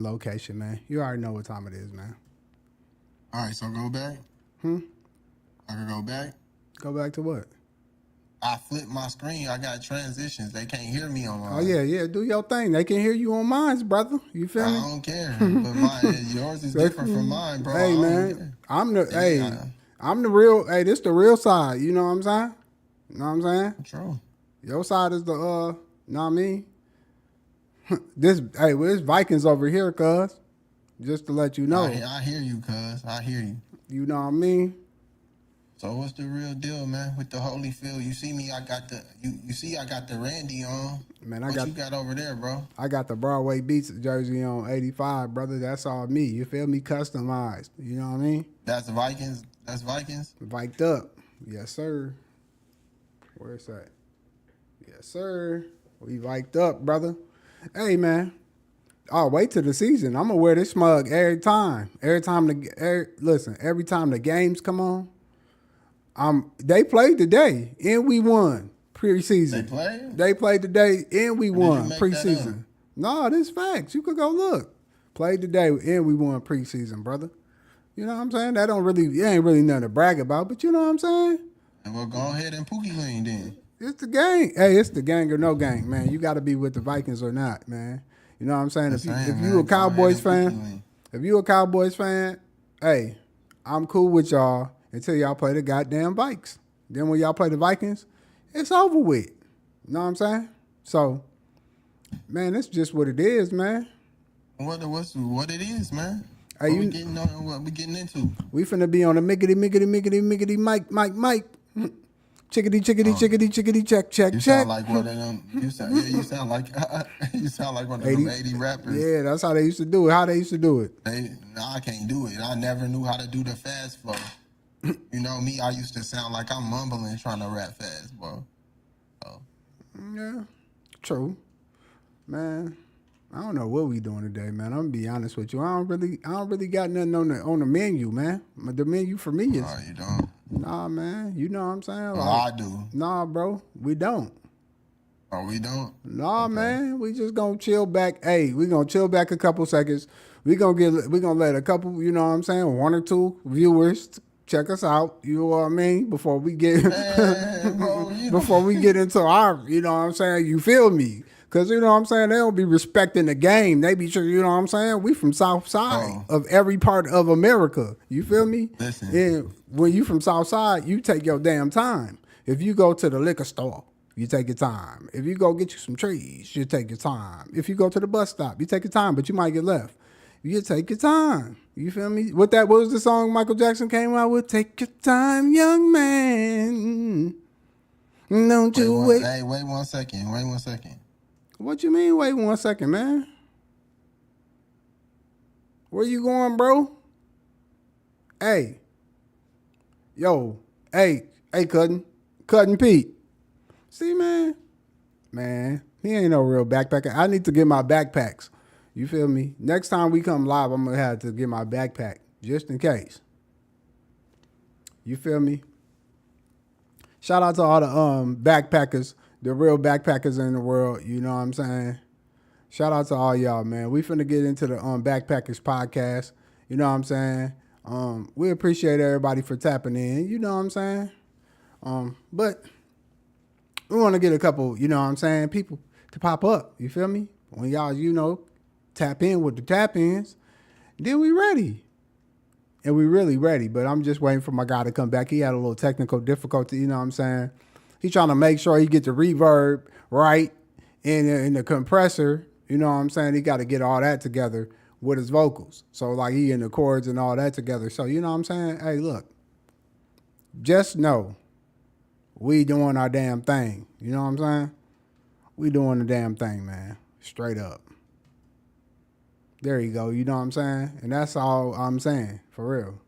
location, man. You already know what time it is, man. All right, so go back. Hmm? I can go back. Go back to what? I flipped my screen. I got transitions. They can't hear me Oh online. yeah. Do your thing. They can hear you on mine, brother. You feel I me? don't care. But yours is different from mine, bro. Hey I don't man, care. I'm the real. Hey, this the real side. You know what I'm saying? You know what I'm saying? True. Your side is the know what I mean? It's Vikings over here, cuz. Just to let you know. I hear you, cuz. I hear you. You know what I mean? So what's the real deal, man, with the Holyfield? You see me, I got the you see I got the Randy on. Man, What you got over there, bro? I got the Broadway Beats jersey on 85, brother. That's all me. You feel me? Customized. You know what I mean? That's Vikings. That's Vikings. Viked up. Yes, sir. Where's that? Yes, sir. We viked up, brother. Hey, man. Oh, wait till the season. I'm gonna wear this mug every time. Every time the games come on. They played today and we won preseason. They played today and we won preseason. No, this facts. You could go look. Played today and we won preseason, brother. You know what I'm saying? It ain't really nothing to brag about, but you know what I'm saying? And we'll go ahead and Pookie Lean then. It's the gang. Hey, it's the gang or no gang, man. You got to be with the Vikings or not, man. You know what I'm saying? If you a Cowboys fan, hey, I'm cool with y'all until y'all play the goddamn Vikes. Then when y'all play the Vikings, it's over with. You know what I'm saying? So, man, that's just what it is, man. What it is, man? Hey, What we getting into? We finna be on a miggity, Mike. Chickadee, check. You sound like one of them. You sound like you sound like one of them 80 rappers. Yeah, that's how they used to do it. How they used to do it. I can't do it. I never knew how to do the fast flow. You know me, I used to sound like I'm mumbling trying to rap fast, bro. So. Yeah, true. Man, I don't know what we doing today, man. I'm gonna be honest with you. I don't really got nothing on the menu, man. The menu for me is. Oh, you don't? Nah, man. You know what I'm saying? Well, I do. Nah, bro. We don't. Oh, we don't? Nah, okay. Man. We just gonna chill back. Hey, we gonna chill back a couple seconds. We gonna let a couple, you know what I'm saying, one or two viewers check us out. You know what I mean? Before we get before we get into our, you know what I'm saying, you feel me? Because, you know what I'm saying, they don't be respecting the game. They be, you know what I'm saying, we from South Side of every part of America. You feel me? Listen. And when you from South Side, you take your damn time. If you go to the liquor store, you take your time. If you go get you some trees, you take your time. If you go to the bus stop, you take your time, but you might get left. You take your time. You feel me? What was the song Michael Jackson came out with? Take your time, young man. Don't you wait. Hey, wait one second. What you mean, wait 1 second, man? Where you going, bro? Hey. Yo. Hey, Cutting Pete. See, man? Man, he ain't no real backpacker. I need to get my backpacks. You feel me? Next time we come live, I'm going to have to get my backpack, just in case. You feel me? Shout out to all the backpackers, the real backpackers in the world. You know what I'm saying? Shout out to all y'all, man. We finna get into the BackPackas podcast. You know what I'm saying? We appreciate everybody for tapping in. You know what I'm saying? But we want to get a couple, you know what I'm saying, people to pop up. You feel me? When y'all, you know, tap in with the tap-ins, then we ready. And we really ready, but I'm just waiting for my guy to come back. He had a little technical difficulty, you know what I'm saying? He's trying to make sure he get the reverb right in the compressor, you know what I'm saying? He got to get all that together with his vocals. So, like, he in the chords and all that together. So, you know what I'm saying? Hey, look, just know we doing our damn thing. You know what I'm saying? We doing the damn thing, man. Straight up. There you go. You know what I'm saying? And that's all I'm saying, for real.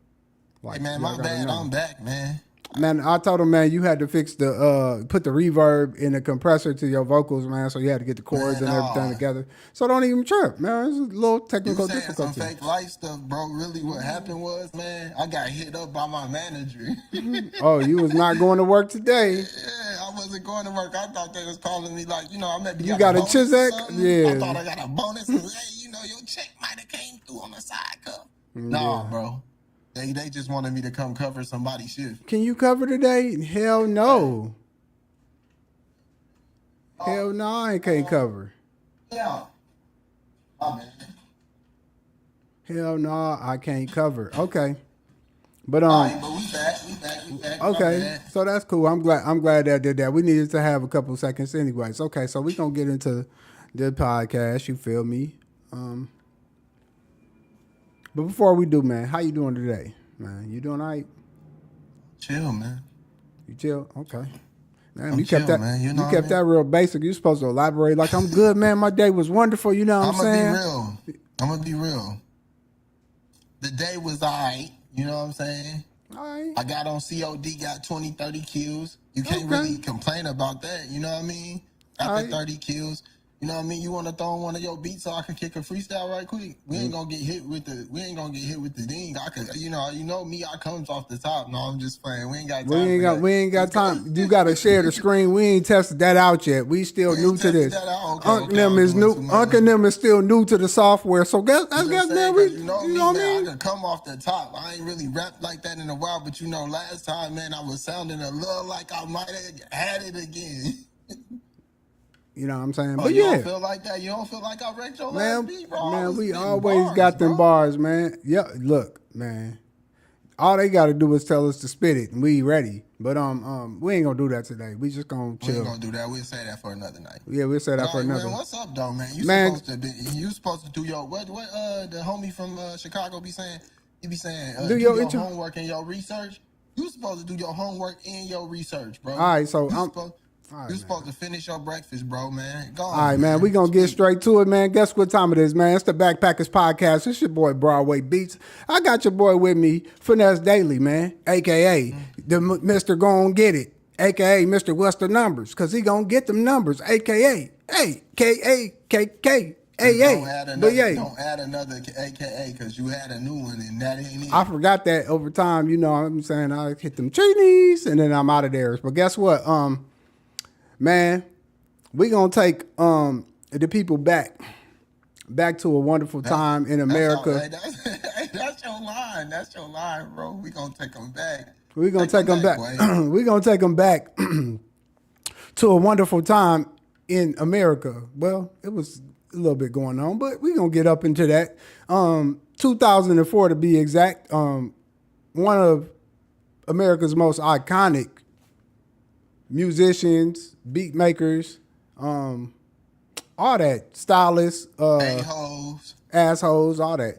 Like, hey, man, my bad. I'm back, man. Man, I told him, man, you had to fix put the reverb in the compressor to your vocals, man. So you had to get the chords and everything together. So don't even trip, man. It's a little technical difficulty. Some fake life stuff, bro. Really, what happened was, man, I got hit up by my manager. Oh, you was not going to work today? Yeah, I wasn't going to work. I thought they was calling me like, you know, I maybe you got a Chizek? Yeah. I thought I got a bonus. Hey, you know, your check might have came through on the side cuff. Yeah. Nah, bro. They just wanted me to come cover somebody's shift. Can you cover today? Hell no. Hell no, I can't cover. Yeah. Oh, man. Hell no, I can't cover. Okay. But All right, but we back. okay, so that's cool. I'm glad that I did that. We needed to have a couple seconds anyways. Okay, so we gonna get into the podcast, you feel me? But before we do, man, how you doing today? Man, you doing all right? Chill, man. You chill? Okay. Man, I'm you kept chill, that man. You know you what I kept mean? that real basic. You supposed to elaborate like I'm good, man. My day was wonderful, you know what I'm saying? I'm gonna be real. The day was all right, you know what I'm saying? All right. I got on COD, got 20, 30 kills. You can't Okay. really complain about that, you know what I mean? Got All the right. 30 kills. You know what I mean? You want to throw in one of your beats so I can kick a freestyle right quick? We ain't gonna get hit with the ding. I could, you know me, I comes off the top. No, I'm just playing. We ain't got time. We ain't got time. You gotta share the screen. We ain't tested that out yet. We still new to this. Unc them is new. Unc and them is still new to the software. So guess man, you know what I mean? I can come off the top. I ain't really rapped like that in a while, but last time, man, I was sounding a little like I might have had it again. You know what I'm saying? Oh, But you yeah. don't feel like that? You don't feel like I wrecked your Man, last beat, bro? man, we always got them bars, man. Yeah, look, man. All they gotta do is tell us to spit it, and we ready. But we ain't gonna do that today. We just gonna chill. We ain't gonna do that. We'll say that for another night. Yeah, we'll say that for another. Man, what's up, though, man? You supposed to do your what the homie from Chicago be saying? He be saying do your homework and your research. You supposed to do your homework and your research, bro. All right, so You're supposed to finish your breakfast, bro, man. Go on, all right, man. We going to get straight to it, man. Guess what time it is, man? It's the BackPackas podcast. It's your boy, Broadway Beats. I got your boy with me, Finesse Daily, man, a.k.a. the Mr. Gon' Get It, a.k.a. Mr. What's the Numbers, because he going to get them numbers, a.k.a. A.K.A. Don't add another AKA because you had a new one and that ain't it. I forgot that over time. You know what I'm saying? I hit them cheenies and then I'm out of there. But guess what? Man, we gonna take the people back to a wonderful time in America. That's your line. That's your line, bro. We gonna take them back. We gonna take them back. We gonna take them back to a wonderful time in America. Well, it was a little bit going on, but we gonna get up into that. 2004 to be exact. One of America's most iconic musicians, beat makers, all that, stylists, assholes, all that.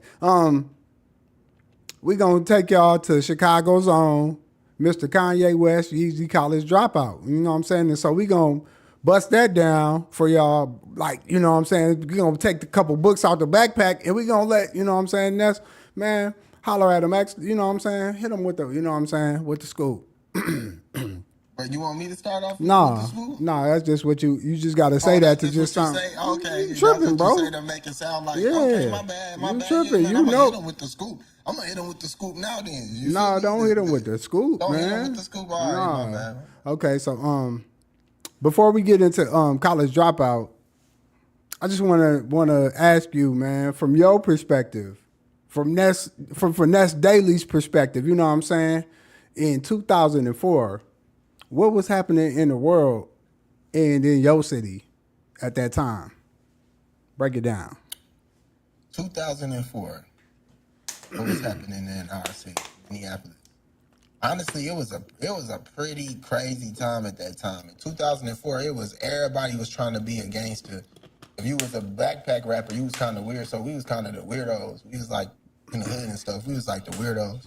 We gonna take y'all to Chicago's own Mr. Kanye West, Yeezy College Dropout. You know what I'm saying? And so we gonna bust that down for y'all, like, you know what I'm saying? We gonna take the couple books out the backpack and we gonna let, you know what I'm saying, that's, man, holler at them, you know what I'm saying? Hit them with the, you know what I'm saying, with the scoop. But you want me to start off? Nah, that's just what you just gotta say that to just sound. Okay, you tripping, bro. You say to make it sound like, yeah, okay, my bad. You tripping? Yeah, man, you know. Hit him with the scoop. I'm gonna hit him with the scoop now. Then. No, don't hit him with the scoop, man. Don't hit him with the scoop. All right, my bad. Okay, so before we get into College Dropout, I just wanna ask you, man, from your perspective, from Finesse Daily's perspective, you know what I'm saying? In 2004. What was happening in the world and in your city at that time? Break it down. 2004. What was happening in our city, Minneapolis? Honestly, it was a pretty crazy time at that time. In 2004, everybody was trying to be a gangster. If you was a backpack rapper, you was kind of weird. So we was kind of the weirdos. We was like in the hood and stuff. We was like the weirdos.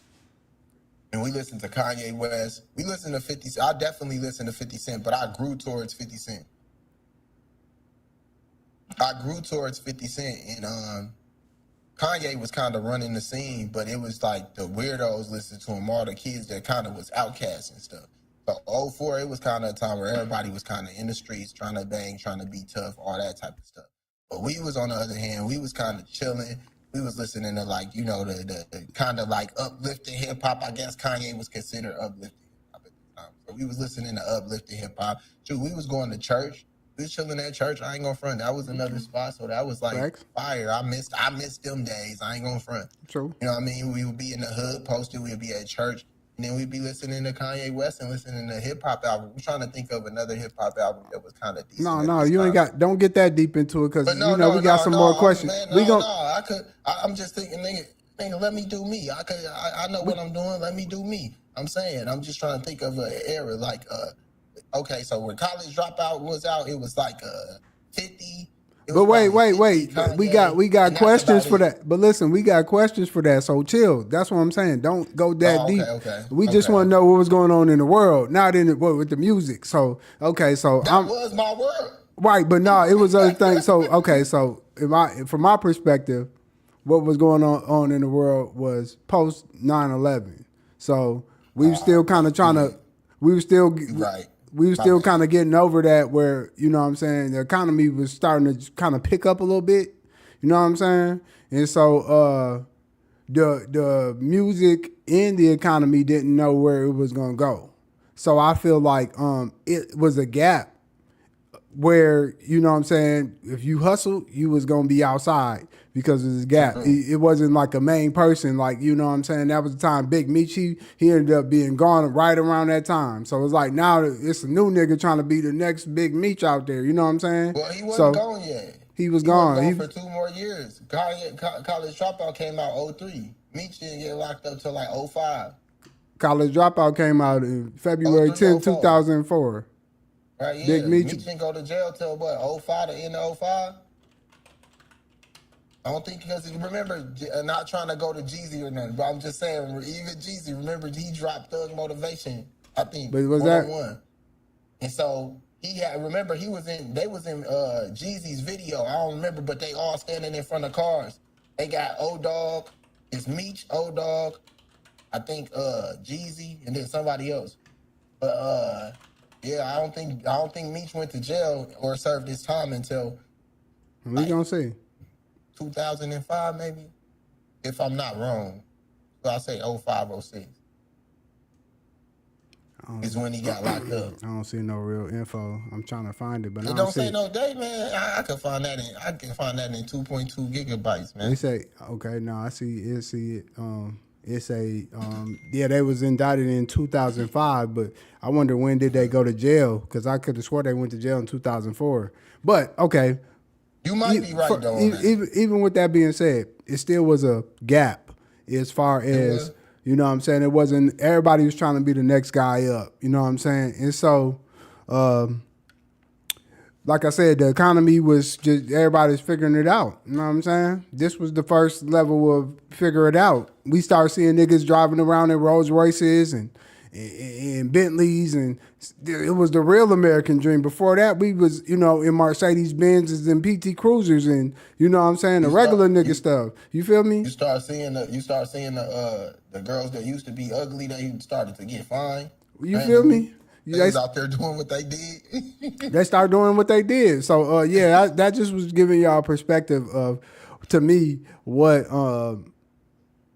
And we listened to Kanye West. We listened to 50 Cent. I definitely listened to 50 Cent, but I grew towards 50 Cent. And Kanye was kind of running the scene, but it was like the weirdos listened to him, all the kids that kind of was outcasts and stuff. So 04, it was kind of a time where everybody was kind of in the streets, trying to bang, trying to be tough, all that type of stuff. But we was, on the other hand, we was kind of chilling. We was listening to, like, you know, the kind of like uplifting hip hop. I guess Kanye was considered uplifting hip hop at the time. So we was listening to uplifting hip hop. Shoot, we was going to church. We was chilling at church. I ain't gonna front. That was another spot, so that was like Facts. fire. I missed them days. I ain't gonna front. True. You know what I mean? We would be in the hood, posted. We'd be at church, and then we'd be listening to Kanye West and listening to hip hop album. I'm trying to think of another hip hop album that was kind of decent. No, you ain't got. Don't get that deep into it because we got some more questions. I'm just thinking, nigga, let me do me. I know what I'm doing. Let me do me. I'm saying, I'm just trying to think of an era like, okay, so when College Dropout was out, it was like 50. But wait. Kanye, we got questions for that. But listen, we got questions for that. So chill. That's what I'm saying. Don't go that deep. Okay. We just want to know what was going on in the world, not in the with the music. So okay, so that was my world. Right, but no, it was other things. So okay, so from my perspective, what was going on in the world was post 9/11. So we were still kind of trying to. We were still right. We were still kind of getting over that where, you know what I'm saying, the economy was starting to kind of pick up a little bit. You know what I'm saying? And so the music and the economy didn't know where it was going to go. So I feel like it was a gap where, you know what I'm saying, if you hustle, you was going to be outside because of this gap. Mm-hmm. It wasn't like a main person, like, you know what I'm saying? That was the time Big Meech, he ended up being gone right around that time. So it's like now it's a new nigga trying to be the next Big Meech out there. You know what I'm saying? Well, he wasn't gone yet. He was gone. He was gone for 2 more years. College Dropout came out 03. Meech didn't get locked up till like 05. College Dropout came out in February 10, 2004. Right, yeah. Big Meech didn't go to jail till what, 05, the end of 05? I don't think, because remember, not trying to go to Jeezy or nothing, but I'm just saying, even Jeezy, remember he dropped Thug Motivation, I think, but was that 101. And so they was in Jeezy's video. I don't remember, but they all standing in front of cars. They got O-Dog, it's Meech, O-Dog, I think Jeezy, and then somebody else. But yeah, I don't think Meech went to jail or served his time until we gonna see 2005 maybe, if I'm not wrong. So I say 05, 06 is when he got locked up. I don't see no real info. I'm trying to find it, but It I don't say no date, man. I can find that in 2.2 gigabytes, man. They say okay. No, I see it. It's they was indicted in 2005, but I wonder when did they go to jail? Because I could have swore they went to jail in 2004. But okay, you might be right though. Even with that being said, it still was a gap as far as, you know what I'm saying. It wasn't everybody was trying to be the next guy up. You know what I'm saying. And so, like I said, the economy was just everybody's figuring it out. You know what I'm saying? This was the first level of figure it out. We started seeing niggas driving around in Rolls Royces and Bentleys, and it was the real American dream. Before that, we was, you know, in Mercedes Benzes and PT Cruisers, and you know what I'm saying, the regular nigga stuff. You feel me? You start seeing the girls that used to be ugly, they started to get fine. You feel me? They was out there doing what they did. They started doing what they did. So yeah, that just was giving y'all a perspective of, to me, what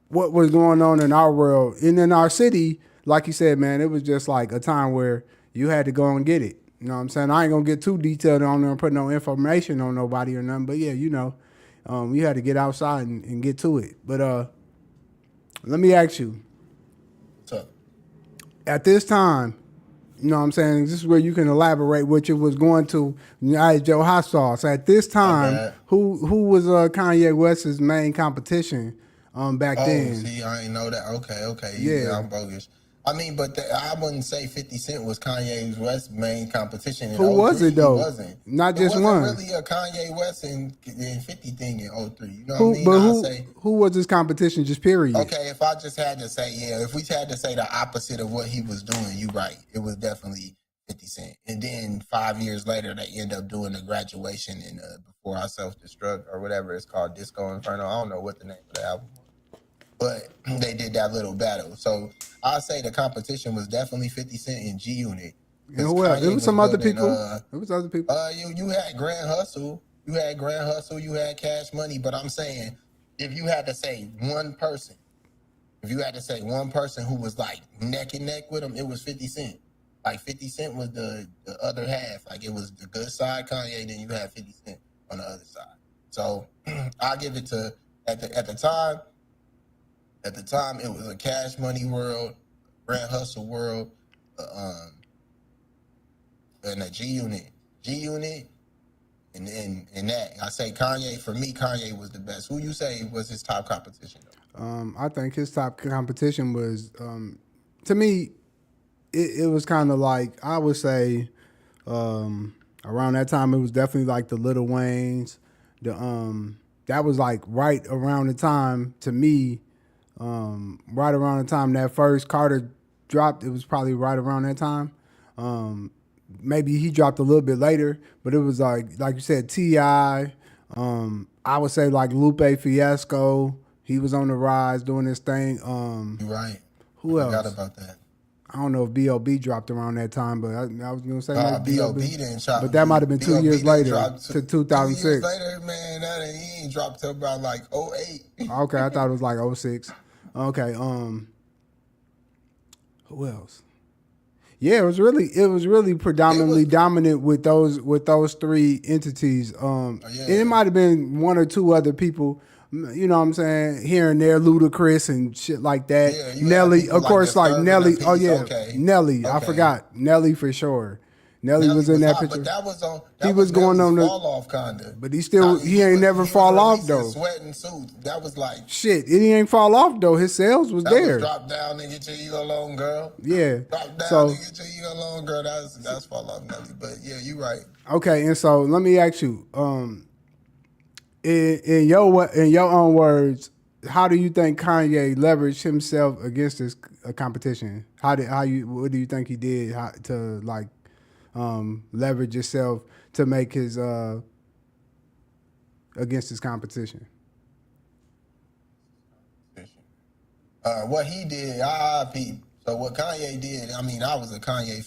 was going on in our world and in our city. Like you said, man, it was just like a time where you had to go and get it. You know what I'm saying? I ain't gonna get too detailed on there and put no information on nobody or nothing. But yeah, you know, you had to get outside and get to it. But let me ask you. What's up? At this time, you know what I'm saying? This is where you can elaborate what you was going to. I had Joe Hot Sauce. At this time, who was Kanye West's main competition back then? See, I ain't know that. Okay. Yeah, I'm bogus. I mean, but I wouldn't say 50 Cent was Kanye West's main competition. Who was it though? He wasn't. Not just it one. wasn't really a Kanye West and 50 thing in 03. You know what I mean? But who was his competition? Just period. Okay, if I just had to say, if we had to say the opposite of what he was doing, you right. It was definitely 50 Cent. And then 5 years later, they end up doing the graduation in Before I Self-Destruct or whatever it's called, Disco Inferno. I don't know what the name of the album was. But they did that little battle. So I say the competition was definitely 50 Cent and G Unit. And who else? There was some other people. There was other people. You had Grand Hustle. You had Cash Money. But I'm saying, if you had to say one person who was like neck and neck with him, it was 50 Cent. Like 50 Cent was the other half. Like it was the good side Kanye, then you had 50 Cent on the other side. So I give it to at the time. At the time, it was a Cash Money world, Grand Hustle world, uh, um, and a G Unit, G Unit, and that. I say Kanye. For me, Kanye was the best. Who you say was his top competition though? I think his top competition was, to me, it was kind of like, I would say, around that time it was definitely like the Lil Waynes. That was like right around the time to me, right around the time that first Carter dropped. It was probably right around that time. Maybe he dropped a little bit later, but it was like you said, Ti. I would say like Lupe Fiasco. He was on the rise doing his thing. You're right. I Who forgot else? about that. I don't know if B.O.B. dropped around that time, but I was gonna say maybe B.O.B. B.O.B. didn't drop. But that might have been 2 B.O.B. years didn't later drop to 2 years 2006. later, man. He ain't dropped till about like '08. Okay, I thought it was like '06. Okay, who else? Yeah, it was really predominantly dominant with those three entities. And it might have been one or two other people, you know what I'm saying, here and there, Ludacris and shit like that. Yeah, Nelly, of course, like Nelly. Oh yeah, okay. Nelly. I Okay. forgot Nelly for sure. Nelly was in that hot, picture. but that was on. He was going Nelly's on the fall off kinda. but he ain't never fall off though. Sweat and suit. That was like shit. He ain't fall off though. His sales was there. Was drop down and get your ego alone, girl. Yeah. Drop down so, and get your ego alone, girl. That's fall off Nelly. But yeah, you right. Okay, and so let me ask you, in your own words, how do you think Kanye leveraged himself against this competition? What do you think he did to like leverage himself to make his against his competition? What he did, peep. So what Kanye did, I mean, I was a Kanye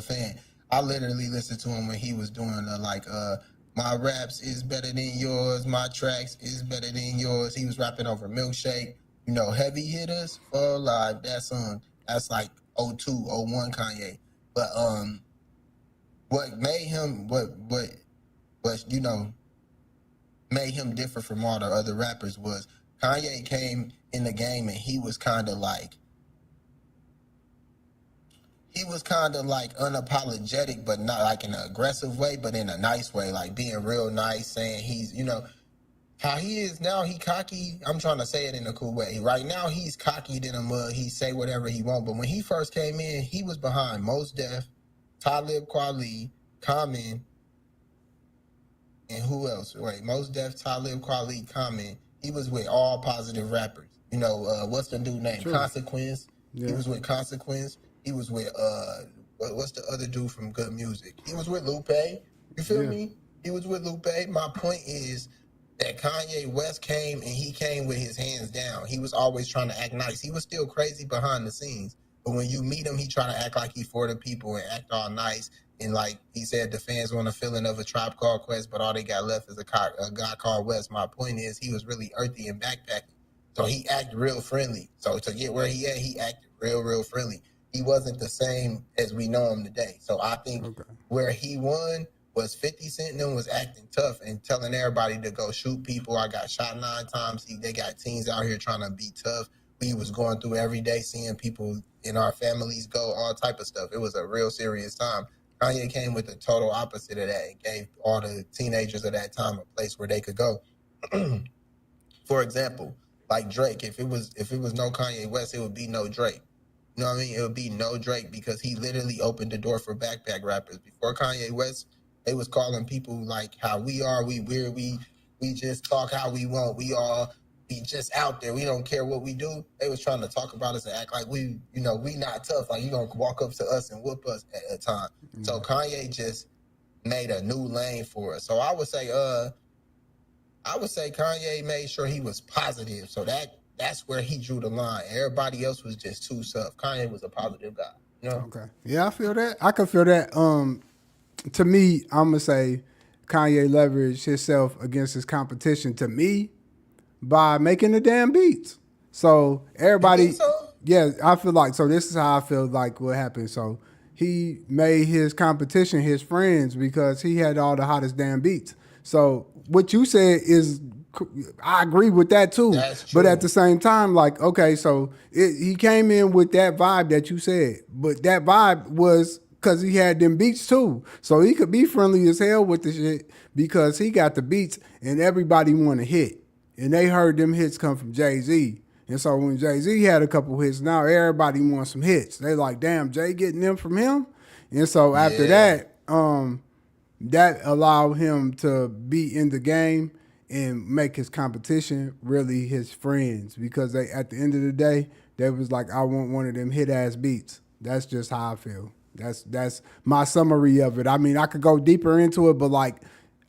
fan. I literally listened to him when he was doing my raps is better than yours, my tracks is better than yours. He was rapping over Milkshake, heavy hitters for live. That song, that's like '02, '01 Kanye. But what made him made him different from all the other rappers was Kanye came in the game and he was kind of like unapologetic, but not like in an aggressive way, but in a nice way, like being real nice, saying he's, how he is now, he cocky. I'm trying to say it in a cool way. Right now, he's cocky in a mud. He say whatever he want. But when he first came in, he was behind Mos Def, Talib Kweli, Common, and who else? Wait, Mos Def, Talib Kweli, Common. He was with all positive rappers. What's the dude name? Sure. Consequence. Yeah. He was with Consequence. He was with what's the other dude from Good Music? He was with Lupe. You feel me? He was with Lupe. My point is that Kanye West came and he came with his hands down. He was always trying to act nice. He was still crazy behind the scenes. But when you meet him, he try to act like he for the people and act all nice. And like he said, the fans want a feeling of a Tribe Called Quest, but all they got left is a guy called West. My point is he was really earthy and backpacking. So he acted real friendly. So to get where he at, he acted real friendly. He wasn't the same as we know him today. So I think where he won was 50 Cent and them was acting tough and telling everybody to go shoot people. I got shot 9 times. They got teens out here trying to be tough. We was going through every day seeing people in our families go, all type of stuff. It was a real serious time. Kanye came with the total opposite of that and gave all the teenagers of that time a place where they could go. For example, like Drake, if it was no Kanye West, it would be no Drake. You know what I mean? It would be no Drake because he literally opened the door for backpack rappers. Before Kanye West, they was calling people like how we are, we weird, we just talk how we want, we just out there, we don't care what we do. They was trying to talk about us and act like we not tough, like you gonna walk up to us and whoop us at a time. Mm-hmm. So Kanye just made a new lane for us. So I would say Kanye made sure he was positive. So that's where he drew the line. Everybody else was just too soft. Kanye was a positive guy. Okay. Yeah, I feel that. I can feel that. To me, I'm gonna say Kanye leveraged himself against his competition. To me, by making the damn beats. So everybody, you think so? Yeah, I feel like, so this is how I feel like what happened. So he made his competition his friends because he had all the hottest damn beats. So what you said is, I agree with that too. That's But at true. the same time, like, okay, so he came in with that vibe that you said, but that vibe was because he had them beats too. So he could be friendly as hell with the shit because he got the beats and everybody want to hit. And they heard them hits come from Jay-Z. And so when Jay-Z had a couple hits, now everybody wants some hits. They like, damn, Jay getting them from him. And so after Yeah. that, that allowed him to be in the game and make his competition really his friends because they, at the end of the day, they was like, I want one of them hit ass beats. That's just how I feel. That's my summary of it. I mean, I could go deeper into it, but like,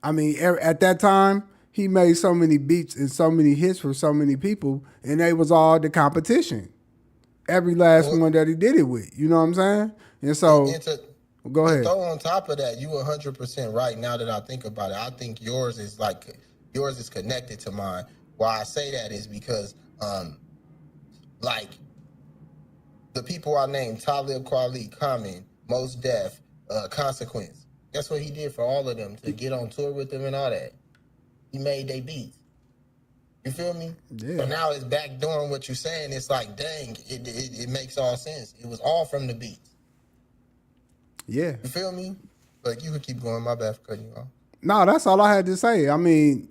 I mean, at that time, he made so many beats and so many hits for so many people, and they was all the competition. Every last Well, one that he did it with. You know what I'm saying? And and, so, and to go to ahead. throw on top of that, you 100% right. Now that I think about it, I think yours is connected to mine. Why I say that is because like the people I named, Talib Kweli, Common, Most Def, Consequence. Guess what he did for all of them to get on tour with them and all that? He made they beats. You feel me? So Yeah. now it's back doing what you're saying. It's like, dang, it makes all sense. It was all from the beats. Yeah. You feel me? Like, you could keep going. My bad for cutting you off. No, that's all I had to say. I mean,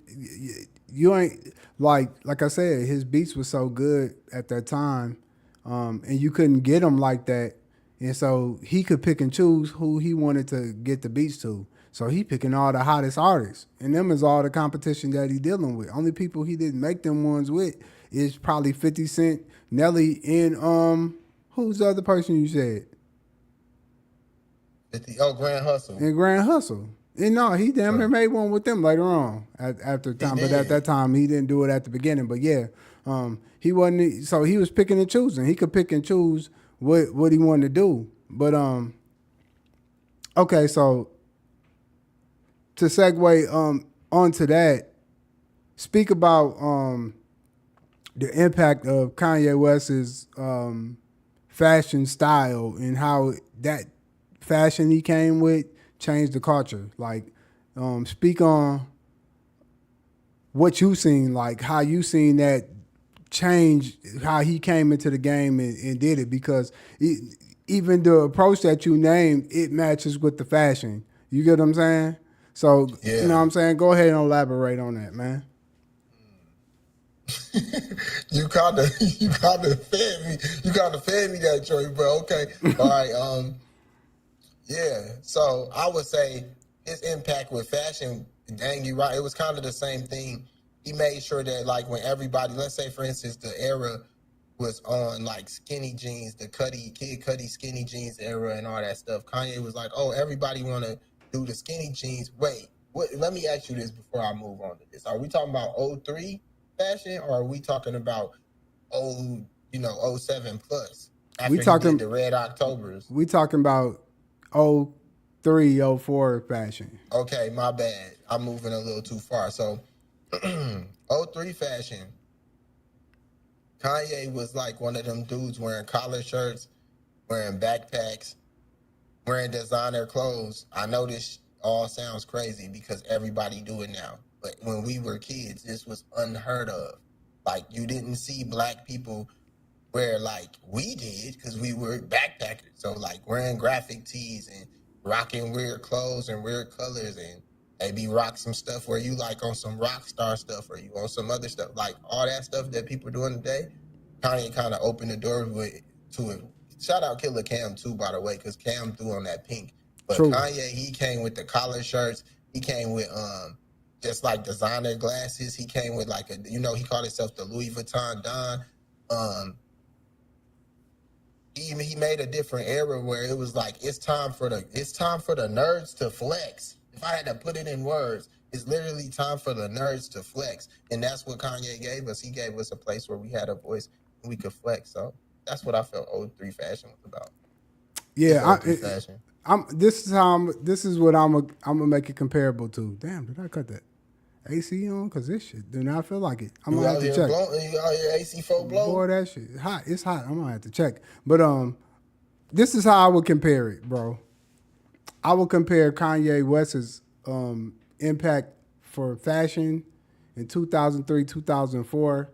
you ain't like I said, his beats was so good at that time, and you couldn't get them like that, and so he could pick and choose who he wanted to get the beats to. So he picking all the hottest artists, and them is all the competition that he dealing with. Only people he didn't make them ones with is probably 50 Cent, Nelly, and who's the other person you said? Grand Hustle. And Grand Hustle. And no, he damn near True. made one with them later on after He time. But at that did. time, he didn't do it at the beginning. But yeah, he wasn't. So he was picking and choosing. He could pick and choose what he wanted to do. But okay, so to segue onto that, speak about the impact of Kanye West's fashion style and how that fashion he came with changed the culture. Like, speak on what you seen, like how you seen that change, how he came into the game and did it. Because even the approach that you named, it matches with the fashion. You get what I'm saying? So, you know Yeah. what I'm saying? Go ahead and elaborate on that, man. You kinda fed me that joint, bro. Okay. All right. Yeah. So I would say his impact with fashion, dang, you right. It was kind of the same thing. He made sure that, like, when everybody, let's say for instance, the era was on like skinny jeans, the Kid Cudi skinny jeans era and all that stuff. Kanye was like, oh, everybody wanna do the skinny jeans. Wait, what, let me ask you this before I move on to this. Are we talking about '03 fashion, or are we talking about oh, '07 plus We after he did talking the Red Octobers? we talking about '03, '04 fashion. Okay, my bad. I'm moving a little too far. So '03 fashion, Kanye was like one of them dudes wearing collar shirts, wearing backpacks, wearing designer clothes. I know this all sounds crazy because everybody do it now. But when we were kids, this was unheard of. Like, you didn't see black people where like we did because we were backpackers. So like wearing graphic tees and rocking weird clothes and weird colors, and maybe rock some stuff where you like on some rock star stuff or you on some other stuff. Like all that stuff that people doing today, Kanye kind of opened the door to it. Shout out Killer Cam too, by the way, because Cam threw on that pink. But True. Kanye, he came with the collar shirts. He came with just like designer glasses. He came with like he called himself the Louis Vuitton Don. Um, he made a different era where it was like it's time for the nerds to flex. If I had to put it in words, it's literally time for the nerds to flex, and that's what Kanye gave us. He gave us a place where we had a voice and we could flex. So that's what I felt '03 fashion was about. It's Yeah, '03 fashion. this is what I'm gonna make it comparable to. Damn, did I cut that AC on? Cause this shit do not feel like it. I'm You gonna have out to here check. blowing? You out here AC4 Boy, blow? that shit hot. It's hot. I'm gonna have to check. But this is how I would compare it, bro. I would compare Kanye West's impact for fashion in 2003, 2004.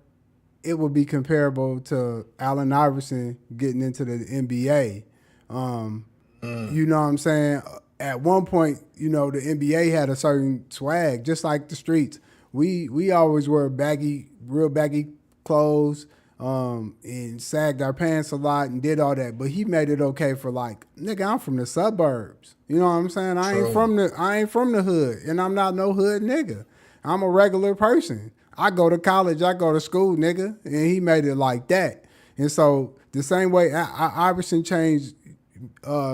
It would be comparable to Allen Iverson getting into the NBA. You know what I'm saying? At one point, you know, the NBA had a certain swag, just like the streets. We always wore baggy, real baggy clothes, and sagged our pants a lot and did all that. But he made it okay for like, nigga, I'm from the suburbs. You know what I'm saying? True. I ain't from the hood, and I'm not no hood nigga. I'm a regular person. I go to college, I go to school, nigga, and he made it like that. And so the same way Iverson changed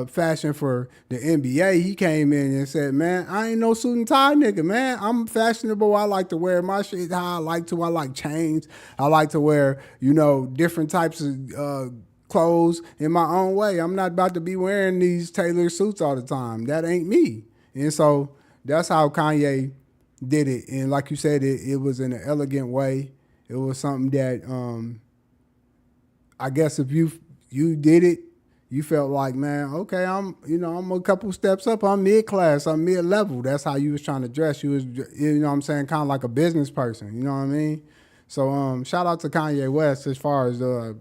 fashion for the NBA, he came in and said, "Man, I ain't no suit and tie nigga, man. I'm fashionable. I like to wear my shit how I like to. I like chains. I like to wear, you know, different types of clothes in my own way. I'm not about to be wearing these tailored suits all the time. That ain't me." And so that's how Kanye did it. And like you said, it was in an elegant way. It was something that I guess if you did it, you felt like, man, okay, I'm a couple steps up. I'm mid class. I'm mid level. That's how you was trying to dress. You was, you know what I'm saying, kind of like a business person. You know what I mean? So shout out to Kanye West as far as the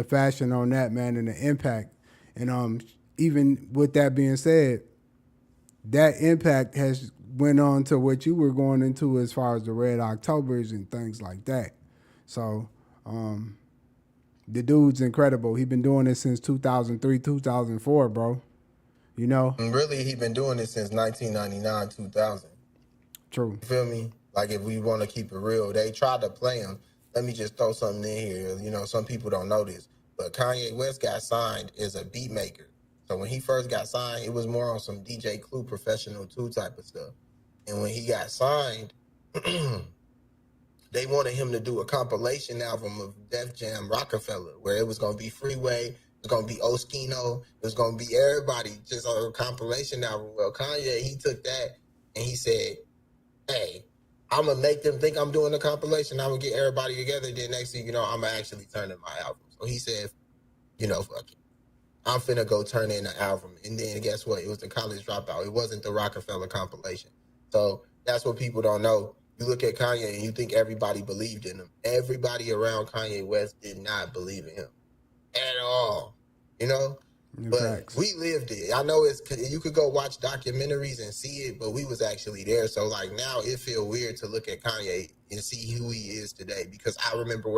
fashion on that, man, and the impact. And even with that being said, that impact has went on to what you were going into as far as the Red Octobers and things like that. So the dude's incredible. He been doing this since 2003, 2004, bro. You know? And really, he been doing this since 1999, 2000. True. You feel me? Like, if we want to keep it real, they tried to play him. Let me just throw something in here. You know, some people don't know this, but Kanye West got signed as a beat maker. So when he first got signed, it was more on some DJ Clue Professional 2 type of stuff. And when he got signed, they wanted him to do a compilation album of Def Jam Rockefeller, where it was going to be Freeway, it was going to be Oskino, it was going to be everybody just on a compilation album. Well, Kanye, he took that and he said, hey, I'm going to make them think I'm doing a compilation. I'm going to get everybody together. Then next thing you know, I'm going to actually turn in my album. So he said, you know, fuck it. I'm finna go turn in the album. And then guess what? It was the College Dropout. It wasn't the Rockefeller compilation. So that's what people don't know. You look at Kanye and you think everybody believed in him. Everybody around Kanye West did not believe in him at all, you know? But Facts. we lived it. I know you could go watch documentaries and see it, but we was actually there. So like now it feel weird to look at Kanye and see who he is today, because I remember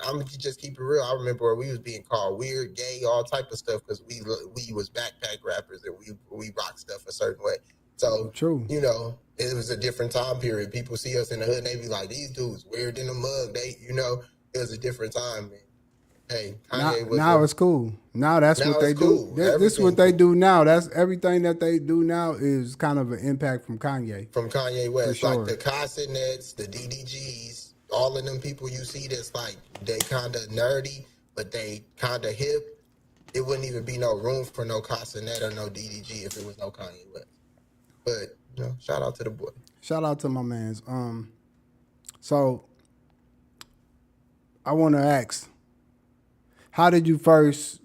I'm gonna just keep it real. I remember where we was being called weird, gay, all type of stuff because we was backpack rappers and we rock stuff a certain way. So True. you know, it was a different time period. People see us in the hood and they be like, these dudes weird in the mug. It was a different time, man. Hey, Kanye was Now it's cool. Now that's what now it's they do. cool. This is what Everything they cool. do now. That's everything that they do now is kind of an impact from Kanye. From Kanye West, sure. like the Cossinets, the DDGs, all of them people you see that's like they kind of nerdy, but they kind of hip. It wouldn't even be no room for no Cosinet or no DDG if it was no Kanye West. But you know, shout out to the boy. Shout out to my mans. So I want to ask, how did you first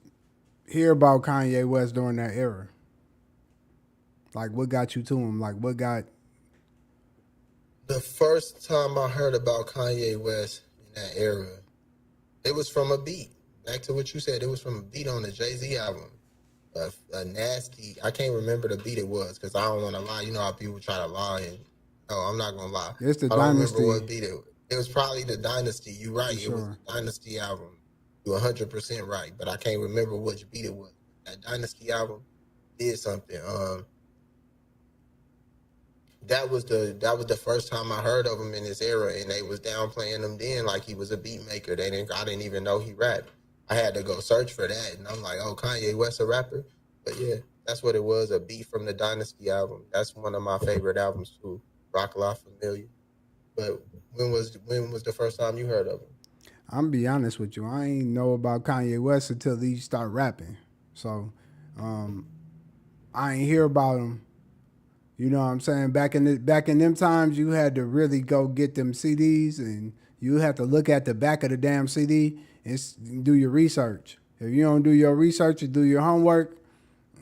hear about Kanye West during that era? Like, what got you to him? Like, what got? The first time I heard about Kanye West in that era, it was from a beat. Back to what you said, it was from a beat on the Jay-Z album. A nasty, I can't remember the beat it was because I don't want to lie. You know how people try to lie, and no, I'm not gonna lie. It's the I don't remember Dynasty. what beat it was. It was probably the Dynasty. You're right. For It was sure. the Dynasty album. You're 100% right, but I can't remember which beat it was. That Dynasty album did something. That was the first time I heard of him in this era, and they was downplaying him then like he was a beat maker. I didn't even know he rapped. I had to go search for that, and I'm like, oh, Kanye West a rapper? But yeah, that's what it was, a beat from the Dynasty album. That's one of my favorite albums too. Rock La Familia. But when was the first time you heard of him? I'm be honest with you. I ain't know about Kanye West until he start rapping. So I ain't hear about him. You know what I'm saying? Back in them times, you had to really go get them CDs, and you had to look at the back of the damn CD and do your research. If you don't do your research or do your homework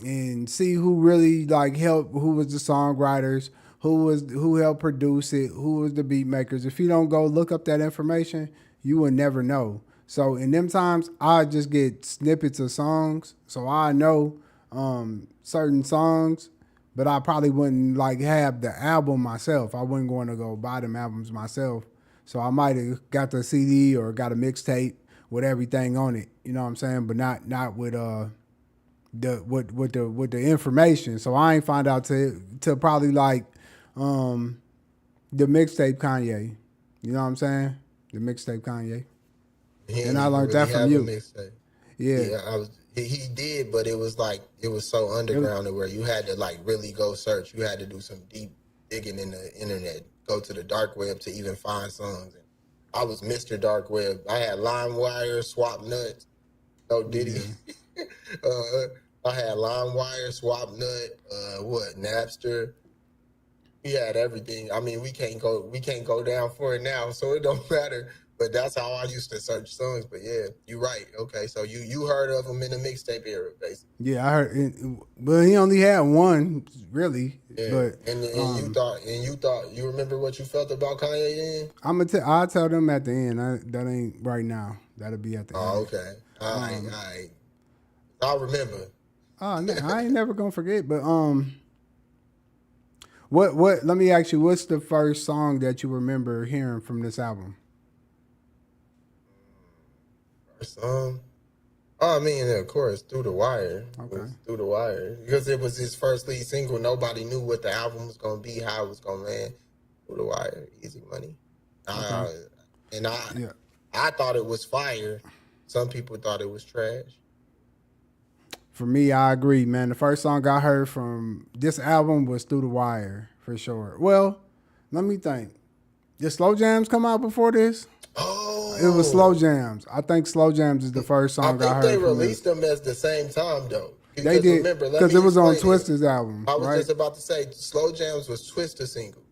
and see who really like helped, who was the songwriters, who helped produce it, who was the beat makers. If you don't go look up that information, you will never know. So in them times, I just get snippets of songs, so I know certain songs, but I probably wouldn't like have the album myself. I wouldn't going to go buy them albums myself. So I might have got the CD or got a mixtape with everything on it. You know what I'm saying? But not with the information. So I ain't find out till probably like the mixtape Kanye. You know what I'm saying? The mixtape Kanye. He And didn't I even learned that really from have a you. mixtape. Yeah. Yeah, he did, but it was like it was so It, underground to where you had to like really go search. You had to do some deep digging in the internet, go to the dark web to even find songs. And I was Mr. Dark Web. I had LimeWire, Swap Nuts, No Diddy. yeah. I had LimeWire, Swap Nut, Napster. We had everything. I mean, we can't go down for it now, so it don't matter. But that's how I used to search songs. But yeah, you're right. Okay, so you heard of him in the mixtape era, basically. Yeah, I heard it, but he only had one, really. Yeah, But and you thought you remember what you felt about Kanye then? I'll tell them at the end. That ain't right now. That'll be at the Oh, end. okay. All right. I'll remember. I ain't never gonna forget. But what? Let me ask you. What's the first song that you remember hearing from this album? First song. Oh, I mean, of course, Through the Wire. It Okay. was Through the Wire. Because it was his first lead single. Nobody knew what the album was going to be, how it was going to land. Through the Wire, Easy Money. Okay. And Yeah. I thought it was fire. Some people thought it was trash. For me, I agree, man. The first song I heard from this album was Through the Wire, for sure. Well, let me think. Did Slow Jams come out before this? It was Slow Oh, Jams. I think Slow Jams is the first I song I think they heard from this. released them at the same time, though. They Because did, remember, let because me it was on explain it. Twista's album, I was right? just about to say, Slow Jams was Twista single.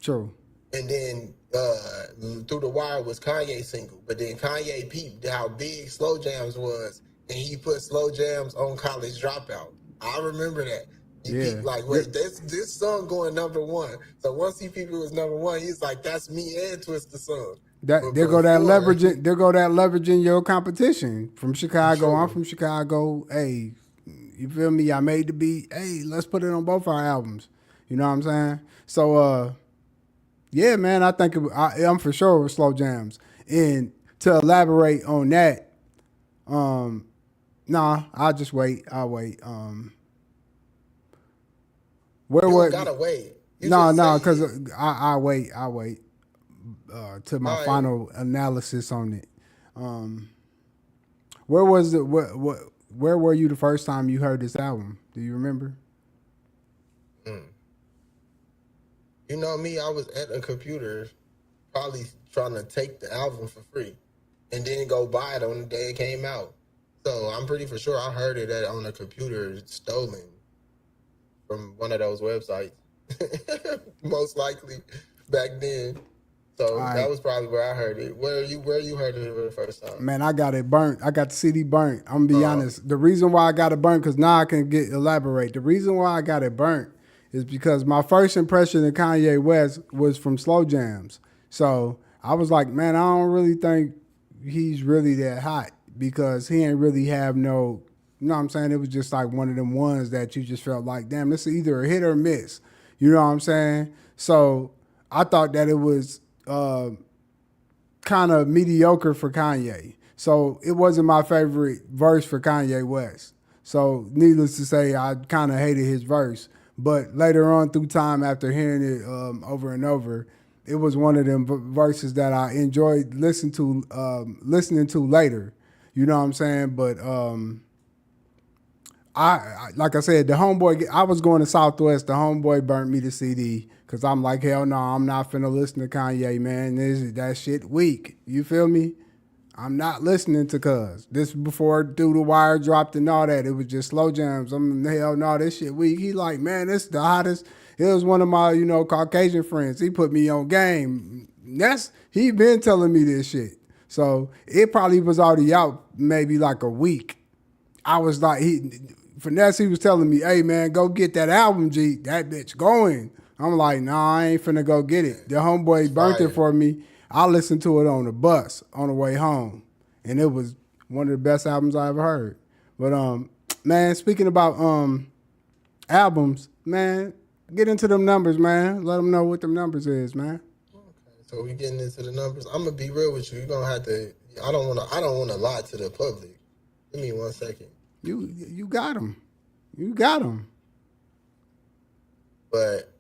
True. And then Through the Wire was Kanye's single. But then Kanye peeped how big Slow Jams was, and he put Slow Jams on College Dropout. I remember that. He Yeah. peeped like, wait, this song going number one. So once he peeped it was number one, he's like, that's me and Twista song. That But there go that before, leveraging. There go that leveraging your competition from Chicago. I'm true. from Chicago. Hey, you feel me? I made the beat. Hey, let's put it on both our albums. You know what I'm saying? So, yeah, man, I think I'm for sure with Slow Jams. And to elaborate on that, nah, I'll just wait. I'll wait. Where You don't what? gotta wait. You No, just no, say because it. I wait. I wait to my All right. final analysis on it. Where was it? Where were you the first time you heard this album? Do you remember? You know me, I was at a computer probably trying to take the album for free and then go buy it on the day it came out. So I'm pretty for sure I heard it on a computer stolen from one of those websites. Most likely back then. All So that right, was probably where I heard it. Where you heard it for the first time? man, I got it burnt. I got the CD burnt. I'm gonna be Uh honest. The reason why I got it burnt, because now I can elaborate. The reason why I got it burnt is because my first impression of Kanye West was from Slow Jams. So I was like, man, I don't really think he's really that hot because he ain't really have no. You know what I'm saying? It was just like one of them ones that you just felt like, damn, this is either a hit or a miss. You know what I'm saying? So I thought that it was kind of mediocre for Kanye. So it wasn't my favorite verse for Kanye West. So needless to say, I kind of hated his verse. But later on through time, after hearing it over and over, it was one of them verses that I enjoyed listening to later. You know what I'm saying? But I like I said, the homeboy. I was going to Southwest. The homeboy burnt me the CD because I'm like, hell no, I'm not finna listen to Kanye, man. That shit weak. You feel me? I'm not listening to Cuz. This before Through the Wire dropped and all that. It was just Slow Jams. I'm hell no, this shit weak. He like, man, this the hottest. It was one of my, Caucasian friends. He put me on game. He been telling me this shit. So it probably was already out maybe like a week. I was like, Finesse, he was telling me, hey man, go get that album, G. That bitch going. I'm like, nah, I ain't finna go get it. The homeboy burnt it for me. I listened to it on the bus on the way home. And it was one of the best albums I ever heard. But man, speaking about albums, man, get into them numbers, man. Let them know what them numbers is, man. Okay, so we getting into the numbers. I'm gonna be real with you. You're gonna have to. I don't wanna lie to the public. Give me 1 second. You got them. You got them. But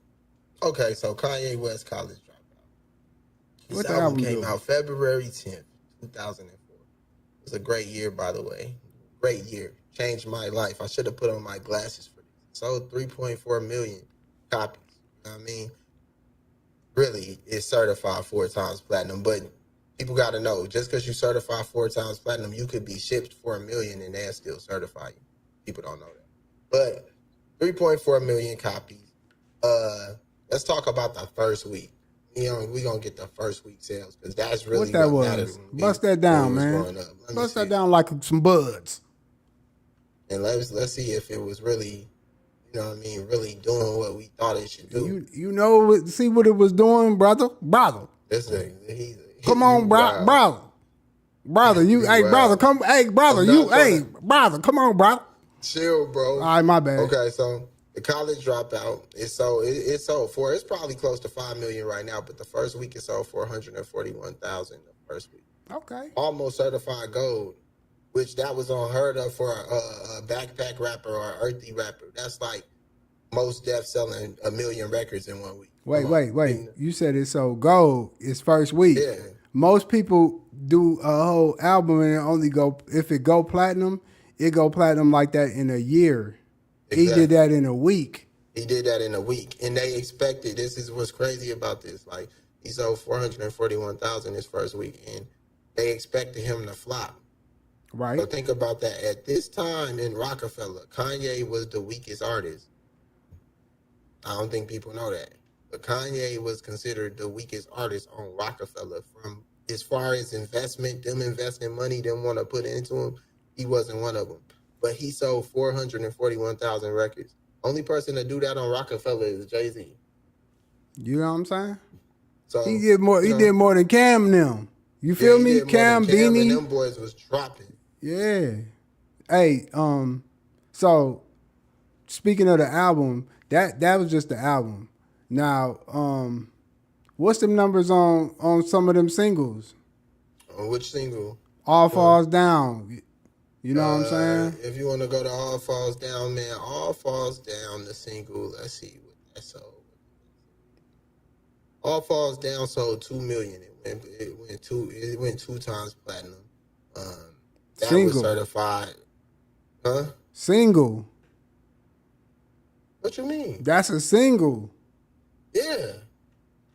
okay, so Kanye West College Dropout. This What the album came do? out February 10th, 2004. It was a great year, by the way. Great year. Changed my life. I should have put on my glasses for this. Sold 3.4 million copies. You know what I mean? Really, it's certified 4 times platinum. But people got to know, just because you certify 4 times platinum, you could be shipped for $1 million and they'll still certify you. People don't know that. But 3.4 million copies. Let's talk about the first week. You know, we're going to get the first week sales because that's really what matters. Bust that down, man. Bust that down like some buds. And let's see if it was really, you know what I mean, really doing what we thought it should do. You know, see what it was doing, brother? This nigga, come on, brother. Brother, brother, come, brother, come on, brother. Chill, bro. All right, my bad. Okay, so the College Dropout, it's probably close to 5 million right now, but the first week it sold for 141,000 the first week. Okay. Almost certified gold, which that was unheard of for a backpack rapper or an earthy rapper. That's like most Def selling 1 million records in 1 week. Wait. You said it sold gold. It's first week. Yeah. Most people do a whole album and it only if it go platinum, it go platinum like that in a year. Exactly. He did that in a week. And they expected, this is what's crazy about this. Like, he sold 441,000 his first week, and they expected him to flop. Right. So think about that. At this time in Rockefeller, Kanye was the weakest artist. I don't think people know that. But Kanye was considered the weakest artist on Rockefeller from as far as investment, them investing money, them want to put into him. He wasn't one of them. But he sold 441,000 records. Only person to do that on Rockefeller is Jay-Z. You know what I'm saying? So he did more. He did more than Cam and them. You feel me? Cam, Beanie, and them boys was dropping. Yeah. Hey, so speaking of the album, that was just the album. Now, what's them numbers on some of them singles? On which single? All Falls Down. You know what I'm saying? If you want to go to All Falls Down, man, All Falls Down, the single, let's see what that sold. All Falls Down sold 2 million. It went 2 times platinum. That single. Was certified. Huh? Single. What you mean? That's a single. Yeah.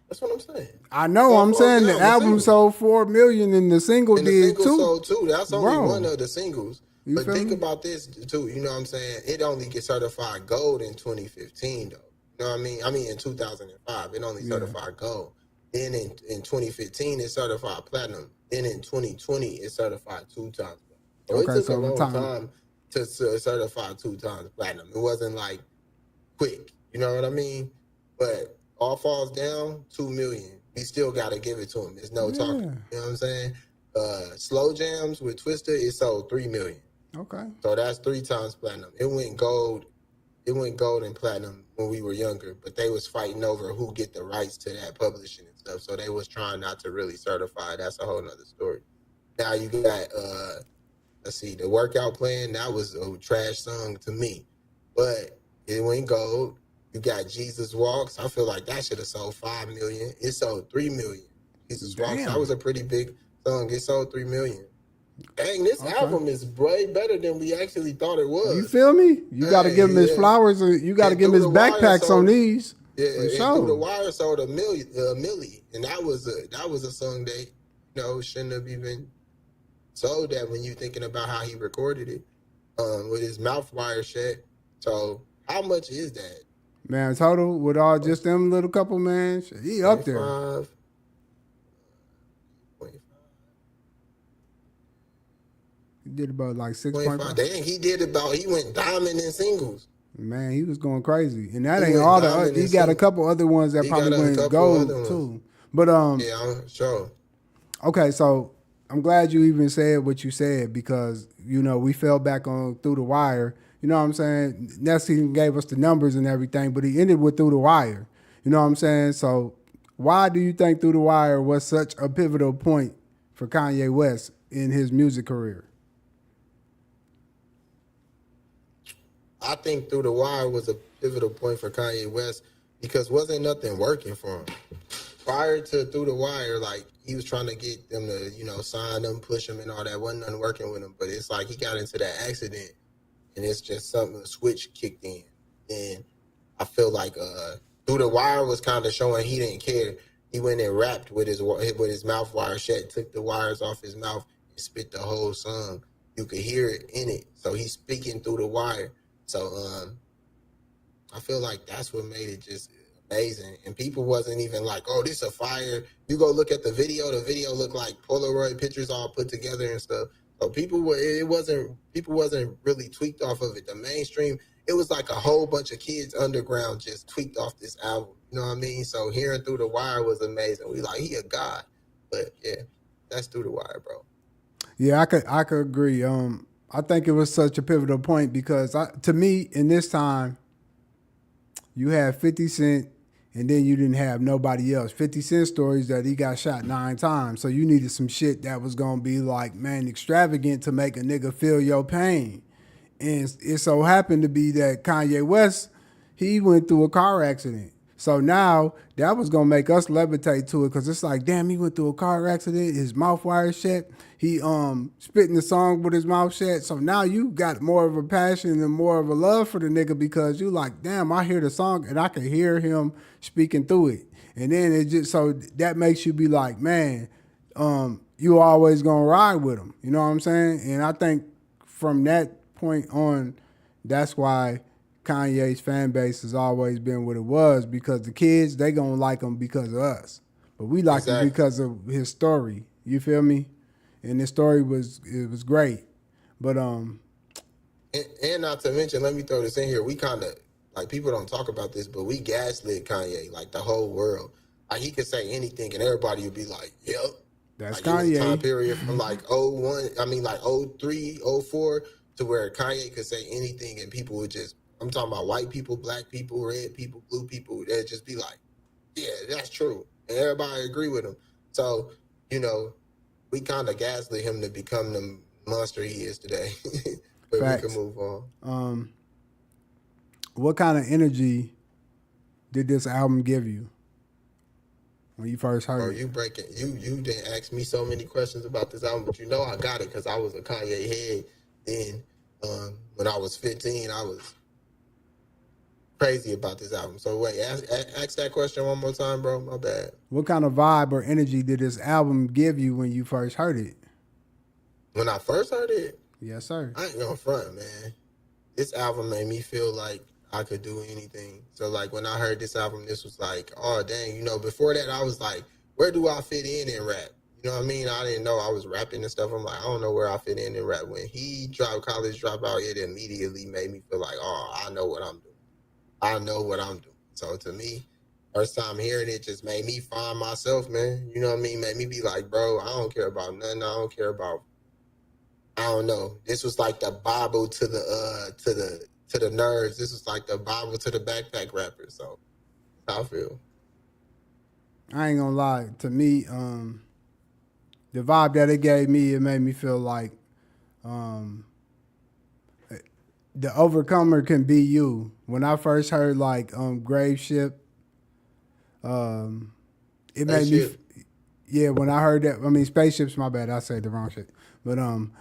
That's what I'm saying. I know. I'm saying the album sold 4 million and the single and did the single too. Sold too. That's only one of the singles. You but think me? about this too. You know what I'm saying? It only gets certified gold in 2015 though. You know what I mean? I mean in 2005, it only certified gold. Then in 2015, it's certified platinum. Then in 2020, it's certified 2 times. So it took a long time to certify 2 times platinum. It wasn't like quick. You know what I mean? But All Falls Down, 2 million. We still got to give it to him. There's no talking. You know what I'm saying? Slow Jams with Twister, it sold 3 million. Okay. So that's 3 times platinum. It went gold. It went gold and platinum when we were younger, but they was fighting over who get the rights to that publishing and stuff. So they was trying not to really certify. That's a whole nother story. Now you got, let's see, the Workout Plan. That was a trash song to me, but it went gold. You got Jesus Walks. I feel like that should have sold 5 million. It sold 3 million. Jesus Walks. That was a pretty big song. It sold 3 million. Dang, this album is way better than we actually thought it was. You feel me? You got to give him his flowers. You got to give him his backpacks on these. Yeah, Through the Wire sold a milli, and that was a song that shouldn't have even sold that when you thinking about how he recorded it with his mouth wire shut. So how much is that? Man, total with all just them little couple, man, he up there. He did about like 25. 6.5. Dang, he went diamond in singles. Man, he was going crazy, and that He ain't went all the. diamond He in got a singles. couple other ones that He probably got a went couple other gold ones. too. But Yeah, I'm sure. okay, so I'm glad you even said what you said because we fell back on Through the Wire. You know what I'm saying? Ness even gave us the numbers and everything, but he ended with Through the Wire. You know what I'm saying? So why do you think Through the Wire was such a pivotal point for Kanye West in his music career? I think Through the Wire was a pivotal point for Kanye West because wasn't nothing working for him. Prior to Through the Wire, like he was trying to get them to, sign them, push them and all that. Wasn't nothing working with him. But it's like he got into that accident and it's just something, a switch kicked in. And I feel like Through the Wire was kind of showing he didn't care. He went and rapped with his mouth wire shut, took the wires off his mouth and spit the whole song. You could hear it in it. So he's speaking through the wire. So I feel like that's what made it just amazing. And people wasn't even like, oh, this a fire. You go look at the video looked like Polaroid pictures all put together and stuff. So people wasn't really tweaked off of it. The mainstream, it was like a whole bunch of kids underground just tweaked off this album. You know what I mean? So hearing Through the Wire was amazing. We like, he a god. But yeah, that's Through the Wire, bro. Yeah, I could agree. I think it was such a pivotal point because to me, in this time, you had 50 Cent, and then you didn't have nobody else. 50 Cent stories that he got shot 9 times, so you needed some shit that was gonna be like, man, extravagant to make a nigga feel your pain. And it so happened to be that Kanye West, he went through a car accident. So now that was gonna make us levitate to it because it's like, damn, he went through a car accident, his mouth wire shut. He spitting the song with his mouth shut. So now you got more of a passion and more of a love for the nigga because you like, damn, I hear the song and I can hear him speaking through it. And then it just so that makes you be like, man, you always gonna ride with him. You know what I'm saying? And I think from that point on, that's why Kanye's fan base has always been what it was because the kids, they gonna like him because of us. But we like him because of his story. You feel me? And his story was great. But and not to mention, let me throw this in here. We kind of like people don't talk about this, but we gaslit Kanye, like the whole world. Like he could say anything and everybody would be like, yep. That's like Kanye. It was a time period from like 01, I mean like 03, 04 to where Kanye could say anything and people would just, I'm talking about white people, black people, red people, blue people, they'd just be like, yeah, that's true. And everybody agree with him. So, we kind of gaslit him to become the monster he is today. But Facts. We can move on. What kind of energy did this album give you when you first heard it? You didn't ask me so many questions about this album, but I got it because I was a Kanye head. Then when I was 15, I was crazy about this album. So wait, ask that question one more time, bro. My bad. What kind of vibe or energy did this album give you when you first heard it? When I first heard it? Yes, sir. I ain't gonna front, man. This album made me feel like I could do anything. So like when I heard this album, this was like, oh dang, before that I was like, where do I fit in rap? You know what I mean? I didn't know I was rapping and stuff. I'm like, I don't know where I fit in rap. When he dropped College Dropout, it immediately made me feel like, oh, I know what I'm doing. I know what I'm doing. So to me, first time hearing it just made me find myself, man. You know what I mean? Made me be like, bro, I don't care about nothing. I don't care about, I don't know. This was like the Bible to the nerds. This was like the Bible to the backpack rappers. So that's how I feel. I ain't gonna lie. To me, the vibe that it gave me, it made me feel like the overcomer can be you. When I first heard like Grave Ship, it made me when I heard that, I mean Spaceship's my bad, I said the wrong shit. But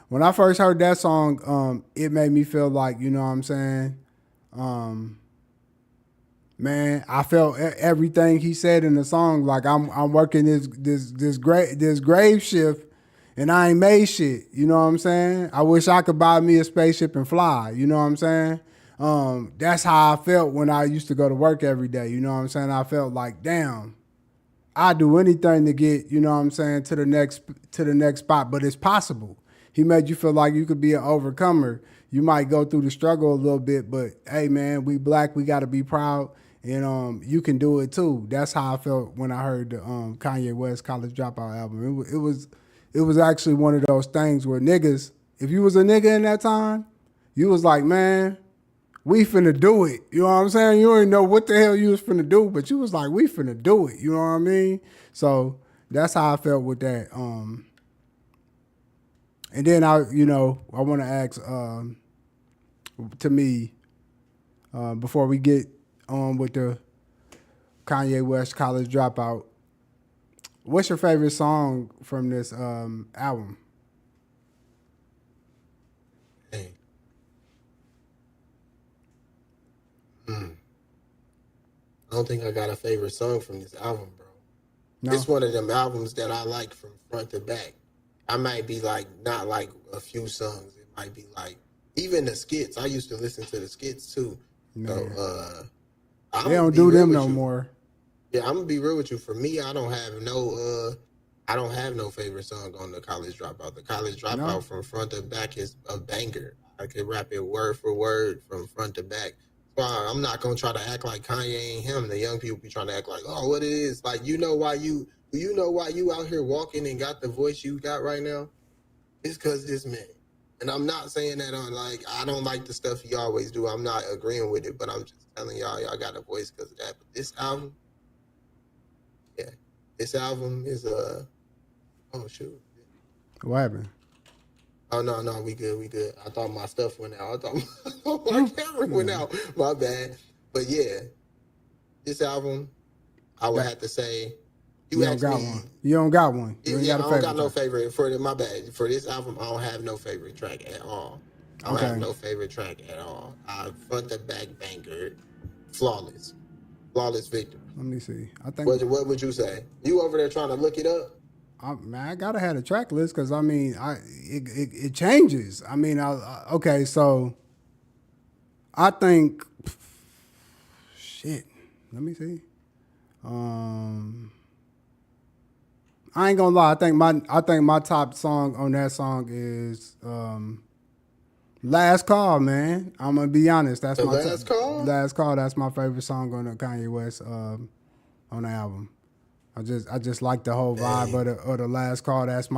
when I first heard that song, it made me feel like, you know what I'm saying? Man, I felt everything he said in the song. Like I'm working this grave shift, and I ain't made shit. You know what I'm saying? I wish I could buy me a spaceship and fly. You know what I'm saying? That's how I felt when I used to go to work every day. You know what I'm saying? I felt like, damn, I'd do anything to get, you know what I'm saying, to the next spot, but it's possible. he made you feel like you could be an overcomer. You might go through the struggle a little bit, but hey, man, we black, we got to be proud, and you can do it too. That's how I felt when I heard the Kanye West College Dropout album. It was actually one of those things where niggas, if you was a nigga in that time, you was like, man, we finna do it. You know what I'm saying? You didn't know what the hell you was finna do, but you was like, we finna do it. You know what I mean? So that's how I felt with that. And then I want to ask, to me, before we get on with the Kanye West College Dropout, what's your favorite song from this album? Hey. I don't think I got a favorite song from this album, bro. No? It's one of them albums that I like from front to back. I might be like, not like a few songs. It might be like, even the skits. I used to listen to the skits too. Man. So, they don't do them no more. Yeah, I'm gonna be real with you. For me, I don't have no favorite song on the College Dropout. The College Dropout from front to back is a banger. I can rap it word for word from front to back. So I'm not gonna try to act like Kanye ain't him. The young people be trying to act like, oh, what it is. Like, you know why you out here walking and got the voice you got right now? It's because this man. And I'm not saying that on like, I don't like the stuff he always do. I'm not agreeing with it, but I'm just telling y'all got a voice because of that. But this album, this album is oh shoot. What happened? Oh no, we good. I thought my stuff went out. I thought my camera went out. My bad. But yeah, this album, I would have to say. You don't got one. You don't got one. You ain't got a favorite. I don't got no favorite my bad. For this album, I don't have no favorite track at all. I don't have no favorite track at all. Front to back banger, flawless victory. Let me see. I think. What would you say? You over there trying to look it up? I gotta have a track list because I mean, it changes. I mean, okay, so I think. Shit. Let me see. I ain't gonna lie. I think my top song on that song is "Last Call." Man, I'm gonna be honest. That's my Last Call. Last Call. That's my favorite song on the Kanye West on the album. I just like the whole vibe of the Last Call. That's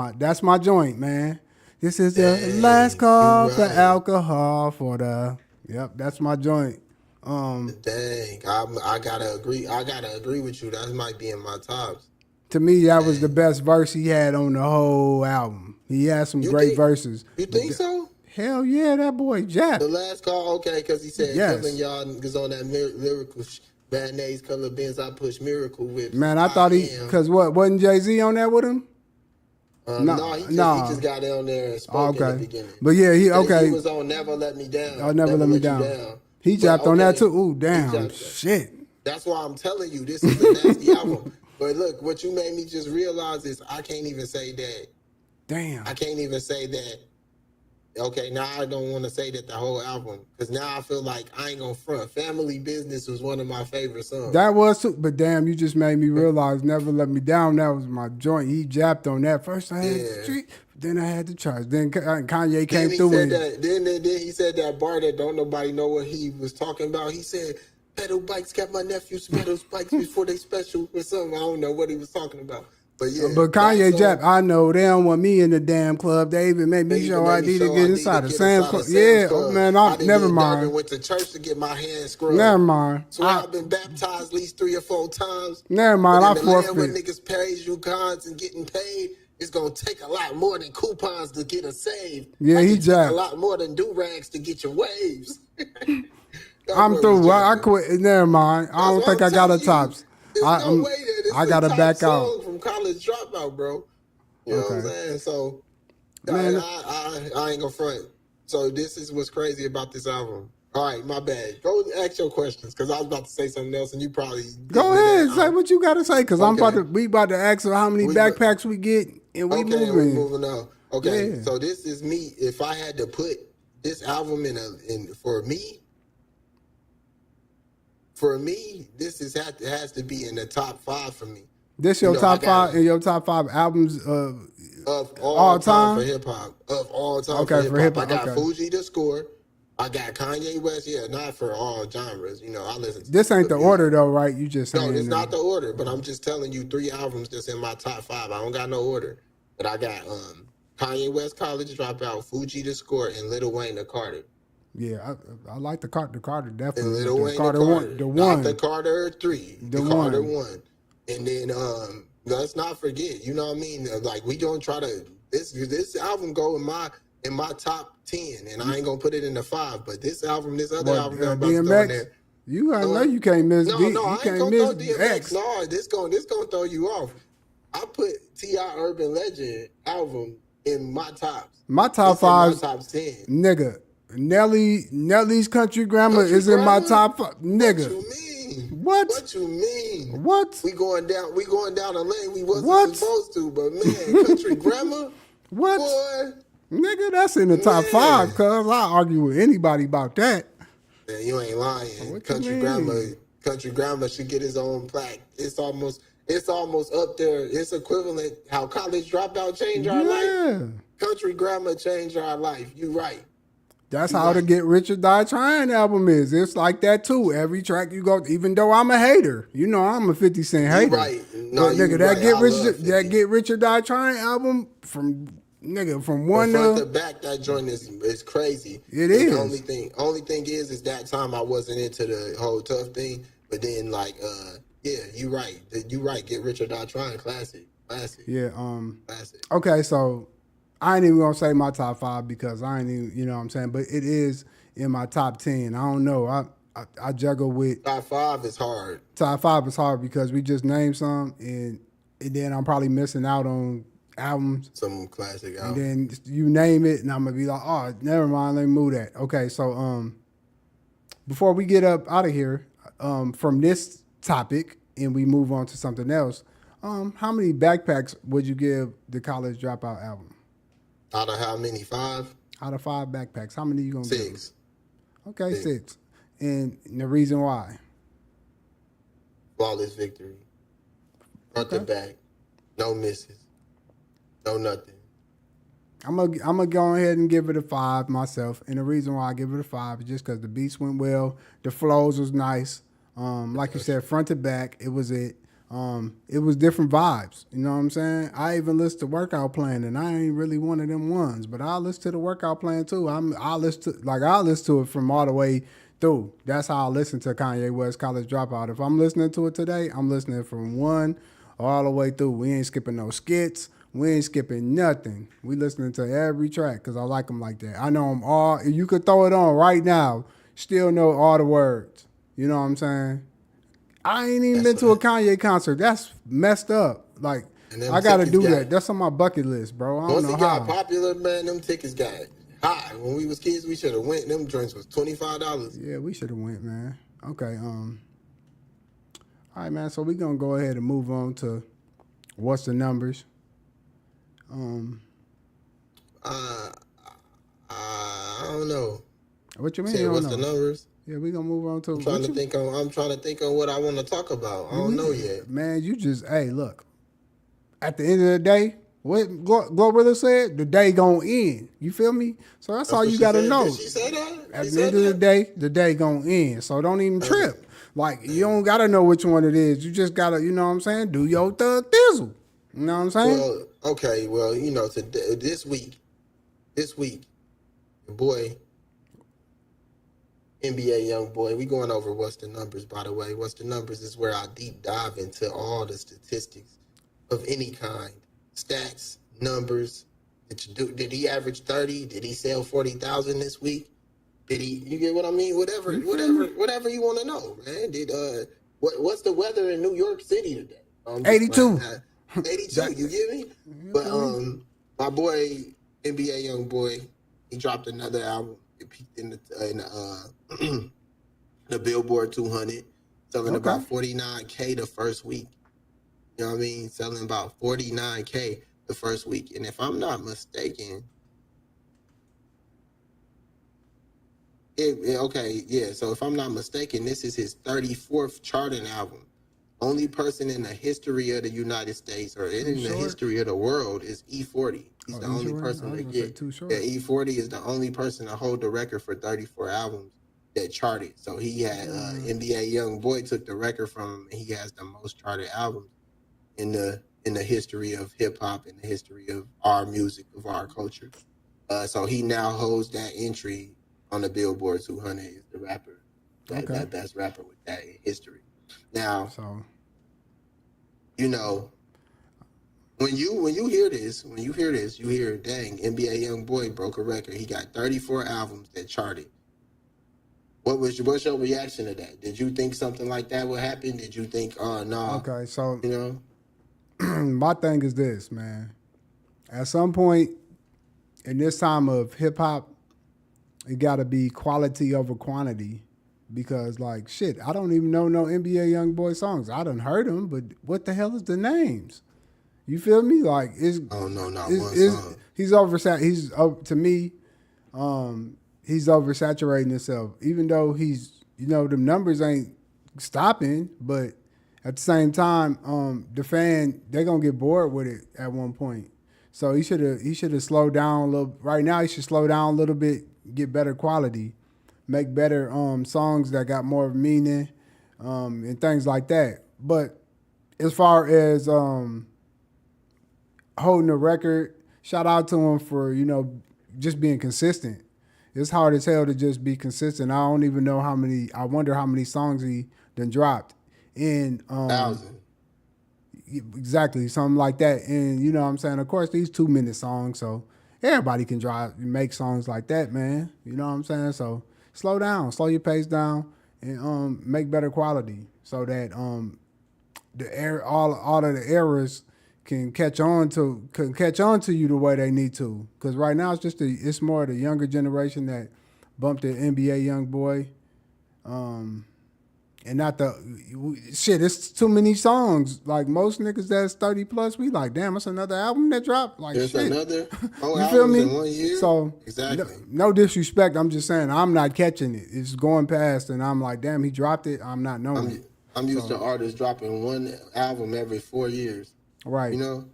my joint, man. This is the last call for alcohol for the. Yep, that's my joint. Dang, I gotta agree. I gotta agree with you. That might be in my tops. To me, that was the best verse he had on the whole album. He had some great verses. You think so? Hell yeah, that boy Jack. The Last Call, okay, because he said killing y'all niggas on that lyrical mayonnaise color Benz I push miracle whips. Man, I thought because wasn't Jay-Z on that with him? No, he just got on there and spoke in the beginning. But yeah, he was on Never Let Me Down. Oh, Never Let Me Down. He japped on that too. Ooh, damn, shit. That's why I'm telling you, this is a nasty album. But look, what you made me just realize is I can't even say that. Damn. I can't even say that. Okay, now I don't want to say that the whole album, because now I feel like I ain't gonna front. Family Business was one of my favorite songs. That was too, but damn, you just made me realize Never Let Me Down. That was my joint. He japped on that. First I had the street, then I had the charge. Then Kanye came through. Then he said that bar that don't nobody know what he was talking about. He said, pedal bikes got my nephews pedal bikes before they special or something. I don't know what he was talking about. But yeah. But Kanye Jack, I know they don't want me in the damn club. They even made me show I need to get inside the Sam's Club. Yeah, man, never mind. I went to church to get my hands scrubbed. Never mind. So I've been baptized at least 3 or 4 times. Never mind, I forfeit. When niggas pays you cons and getting paid, it's gonna take a lot more than coupons to get us saved. Yeah, he jacked. A lot more than do-rags to get your waves. I'm through. I quit. Never mind. I don't think I got a tops. There's no way that it's I gotta the top back song out from College Dropout, bro. You know what I'm saying? So, man, I ain't gonna front. So this is what's crazy about this album. All right, my bad. Go ask your questions, because I was about to say something else, and you probably go ahead. Say what you gotta say, because we about to ask her how many backpacks we get, and we moving on. Okay, so this is me. If I had to put this album for me, this has to be in the top 5 for me. This your top 5 and your top 5 albums of all all time time. for hip hop. Of all time for Okay, hip for hop. hip I hop. got Okay. Fuji to score. I got Kanye West. Yeah, not for all genres. I listen to This ain't good the music. order though, right? You just No, saying it's not the order, but I'm just telling you 3 albums that's in my top 5. I don't got no order. But I got Kanye West College Dropout, Fuji to Score, and Lil Wayne the Carter. yeah, I like the Carter. The Carter And definitely, but Lil the Wayne the Carter one, Carter. the Not the one, Carter 3, the the Carter one. 1. And then let's not forget, you know what I mean? Like we don't try to this album go in my top 10, and I ain't gonna put it in the 5, but this other What album that I'm about to throw in DMX? there. I know you can't miss No, D. no, You I ain't can't gonna miss throw DMX. X. No, this gonna throw you off. I put T.I. Urban Legend album in my tops. My top It's in my fives, top 10. nigga. Nelly's Country Grammar Country is in my Grammar? top 5. What Nigga. you mean? What? What you mean? What? We going down a lane we wasn't What? supposed to, but man, Country Grammar, What? boy, Nigga, that's in the top 5, man. cuz I argue with anybody about that. Man, you ain't lying. What you mean? Country Grammar should get his own plaque. It's almost up there. It's equivalent how College Dropout changed our life. Yeah. Country Grammar changed our life. You right. That's You how the right. Get Rich or Die Trying album is. It's like that too. Every track you go, even though I'm a hater, I'm a 50 Cent You hater. right. No, But you nigga, right. I love 50. that Get Rich or Die Trying album from one From front to to back, that joint is crazy. It and is. The only thing is that time I wasn't into the whole tough thing. But then yeah, you right. You right. Get Rich or Die Trying, classic. Yeah. Classic. Okay, so I ain't even gonna say my top 5 because I ain't even, you know what I'm saying. But it is in my top 10. I don't know. I juggle with Top 5 is hard. top 5 is hard because we just named some, and then I'm probably missing out on albums. Some classic And album. then you name it, and I'm gonna be like, oh, never mind, let me move that. Okay, so before we get up out of here from this topic and we move on to something else, how many backpacks would you give the College Dropout album? Out of how many? 5? Out of 5 backpacks, how many you gonna give? 6. Okay, 6. And the reason why? Flawless victory. Front to back. No misses. No nothing. I'm gonna go ahead and give it a 5 myself, and the reason why I give it a 5 is just because the beats went well, the flows was nice. Like you said, front to back, it was it. It was different vibes. You know what I'm saying? I even listened to Workout Plan, and I ain't really one of them ones, but I listen to the Workout Plan too. I listen to it from all the way through. That's how I listen to Kanye West College Dropout. If I'm listening to it today, I'm listening from 1 all the way through. We ain't skipping no skits. We ain't skipping nothing. We listening to every track because I like them like that. I know them all. You could throw it on right now, still know all the words. You know what I'm saying? I ain't even been to a Kanye concert. That's messed up. Like, I got to do that. That's on my bucket list, bro. I don't Once know it got how. popular, man, them tickets got high. When we was kids, we should have went. Them joints was $25. Yeah, we should have went, man. Okay. All right, man. So we gonna go ahead and move on to what's the numbers. I don't know. What you mean? Say, You don't what's know? the numbers? Yeah, we gonna move on to. I'm trying to think on what I want to talk about. I don't know yet. Man, you just look. At the end of the day, what Glorilla said, the day gonna end. You feel me? So that's all you gotta know. Did she say that? At the end of the day, the day gonna end. So don't even trip. Like, you don't gotta know which one it is. You just gotta, you know what I'm saying? Do your thug thizzle. You know what I'm saying? Well, okay. Well, today, this week, the boy, NBA young boy, we going over what's the numbers, by the way. What's the numbers is where I deep dive into all the statistics of any kind. Stats, numbers. Did he average 30? Did he sell 40,000 this week? You get what I mean? Whatever you want to know, man. What's the weather in New York City today? 82. 82, you get me? But my boy, NBA young boy, he dropped another album. It peaked in the Billboard 200, selling about 49K the first week. You know what I mean? Selling about 49K the first week. And if I'm not mistaken, so if I'm not mistaken, this is his 34th charting album only person in the history of the United States or Too in the short. history of the world is E40. He's Oh, the E only short. person I was to gonna say get. too Yeah, short. E40 is the only person to hold the record for 34 albums that charted. So he had NBA Young Boy took the record from him, and he has the most charted albums in the history of hip hop, in the history of our music, of our culture. So he now holds that entry on the Billboard 200 is the rapper Okay. that best rapper with that in history. Now, So you know, when you hear this, you hear, dang, NBA Young Boy broke a record. He got 34 albums that charted. What's your reaction to that? Did you think something like that would happen? Did you think, oh nah, okay. So you know? my thing is this, man. At some point in this time of hip hop, it got to be quality over quantity. Because like shit, I don't even know no NBA Young Boy songs. I done heard them, but what the hell is the names? You feel me? Like I don't know, not one is song. he's oversat. He's to me, he's oversaturating himself. Even though he's the numbers ain't stopping, but at the same time, the fan they're gonna get bored with it at one point. So he should have slowed down a little. Right now, he should slow down a little bit, get better quality, make better songs that got more meaning, and things like that. But as far as holding the record, shout out to him for just being consistent. It's hard as hell to just be consistent. I don't even know how many. I wonder how many songs he done dropped. And 1,000. exactly something like that. And you know what I'm saying. Of course, these 2 minute songs, so everybody can make songs like that, man. You know what I'm saying. So slow down, slow your pace down, and make better quality so that all of the errors can catch on to you the way they need to. Because right now it's more the younger generation that bumped the NBA Young Boy, and not the shit. It's too many songs. Like most niggas that's 30 plus, we like, damn, it's another album that dropped. Like There's shit, another 4 you feel albums in me? 1 year? So no, Exactly. no disrespect. I'm just saying I'm not catching it. It's going past, and I'm like, damn, he dropped it. I'm not knowing it. I'm used So to artists dropping one album every 4 years, you right, know?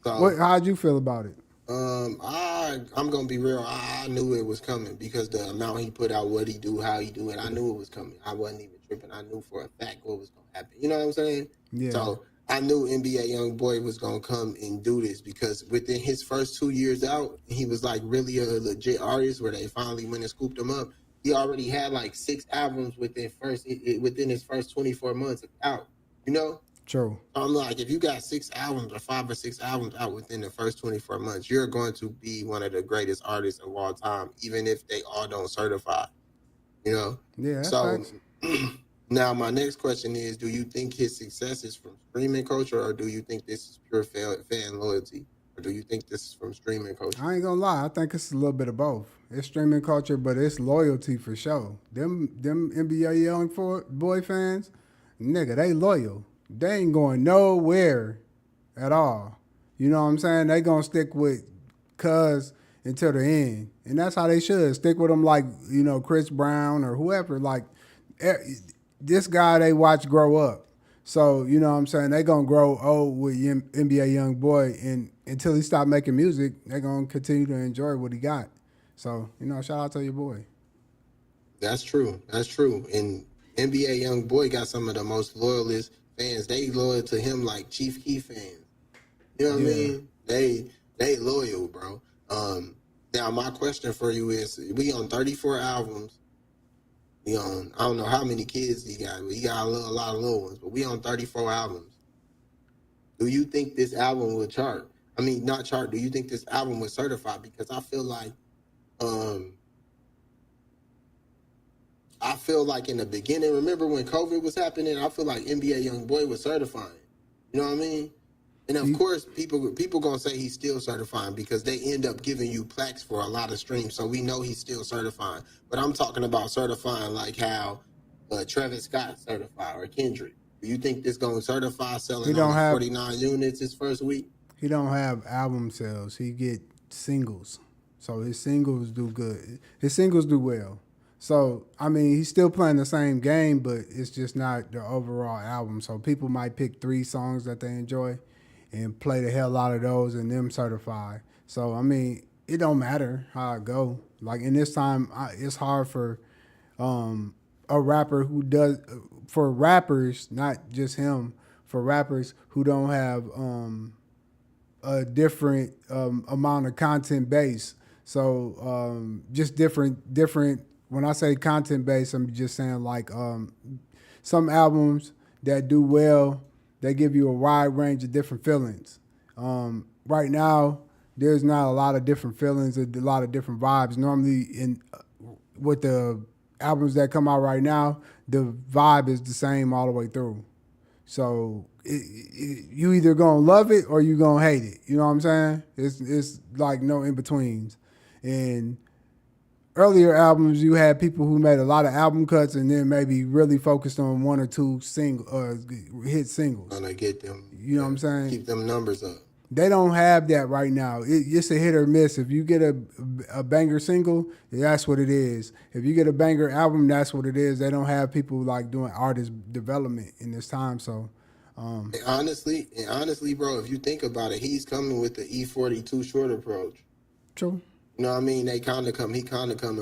So how'd you feel about it? I'm gonna be real. I knew it was coming because the amount he put out, what he do, how he do it, I knew it was coming. I wasn't even tripping. I knew for a fact what was gonna happen. You know what I'm saying? Yeah, So I knew NBA Young Boy was gonna come and do this because within his first 2 years out, he was like really a legit artist where they finally went and scooped him up. He already had like 6 albums within his first 24 months out. You know? true. I'm like, if you got 6 albums or 5 or 6 albums out within the first 24 months, you're going to be one of the greatest artists of all time, even if they all don't certify, you know? Yeah, that's So facts. now my next question is, do you think his success is from streaming culture or do you think this is pure fan loyalty? Or do you think this is from streaming culture? I ain't gonna lie. I think it's a little bit of both. It's streaming culture, but it's loyalty for sure. Them NBA boy fans, nigga, they loyal. They ain't going nowhere at all. You know what I'm saying? They gonna stick with Cuz until the end, and that's how they should stick with them. Like Chris Brown or whoever. Like eh, this guy they watch grow up. So, you know what I'm saying? They gonna grow old with NBA Young Boy and until he stop making music, they gonna continue to enjoy what he got. So, shout out to your boy. That's true. That's true. And NBA Young Boy got some of the most loyalist fans. They loyal to him like Chief Keef fans. You know what I Yeah. mean? They loyal, bro. Now my question for you is: we on 34 albums. We on I don't know how many kids he got. But he got a lot of little ones, but we on 34 albums. Do you think this album will chart? I mean, not chart. Do you think this album was certified? Because um, I feel like in the beginning, remember when COVID was happening? I feel like NBA Young Boy was certifying. You know what I mean? And of course, people gonna say he's still certifying because they end up giving you plaques for a lot of streams, so we know he's still certifying. But I'm talking about certifying like how Travis Scott certified or Kendrick. Do you think this gonna certify He selling don't only have 49 units his first week? he don't have album sales. He get singles. So his singles do good. His singles do well. So I mean, he's still playing the same game, but it's just not the overall album. So people might pick 3 songs that they enjoy, and play the hell out of those, and them certify. So I mean, it don't matter how it go. Like in this time, it's hard for a rapper who does for rappers, not just him, for rappers who don't have a different amount of content base. So just different. When I say content base, I'm just saying like some albums that do well, they give you a wide range of different feelings. Right now, there's not a lot of different feelings, a lot of different vibes. Normally, in with the albums that come out right now, the vibe is the same all the way through. So you either gonna love it or you gonna hate it. You know what I'm saying? It's like no in betweens. And earlier albums, you had people who made a lot of album cuts and then maybe really focused on 1 or 2 hit singles. Gonna get them. You know what I'm saying? Keep them numbers up. They don't have that right now. It's a hit or miss. If you get a banger single, that's what it is. If you get a banger album, that's what it is. They don't have people like doing artist development in this time. So, And honestly, bro, if you think about it, he's coming with the E42 short approach. true. You know what I mean? He kind of coming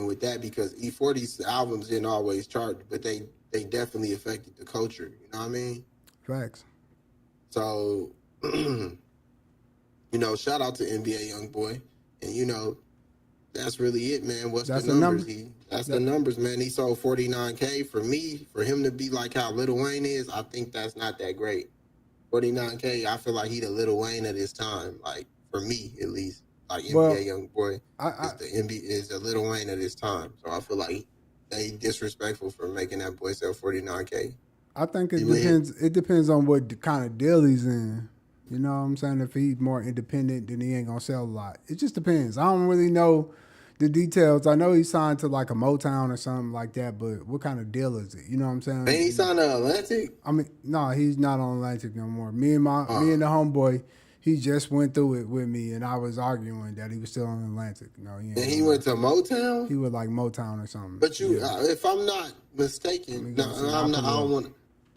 with that because E40's albums didn't always chart, but they definitely affected the culture. You know what I mean? Facts. So, shout out to NBA Youngboy, and that's really it, man. What's That's the the numbers? number? That's the numbers, man. He sold 49K. For me, for him to be like how Lil Wayne is, I think that's not that great. 49K, I feel like he the Lil Wayne of his time. Like for me, at least. Like Well, NBA Youngboy I is the Lil Wayne of this time. So I feel like they disrespectful for making that boy sell 49K. I think it You with depends. It depends on what kind of deal he's in. You know what I'm saying? If he's more independent, then he ain't gonna sell a lot. It just depends. I don't really know the details. I know he signed to like a Motown or something like that, but what kind of deal is it? You know what I'm saying? Ain't he signed to Atlantic? I mean, no, he's not on Atlantic no more. Me and the homeboy, he just went through it with me, and I was arguing that he was still on Atlantic. No, he ain't. And he went to Motown? He was like Motown or something. But if I'm not mistaken, no, I'm not.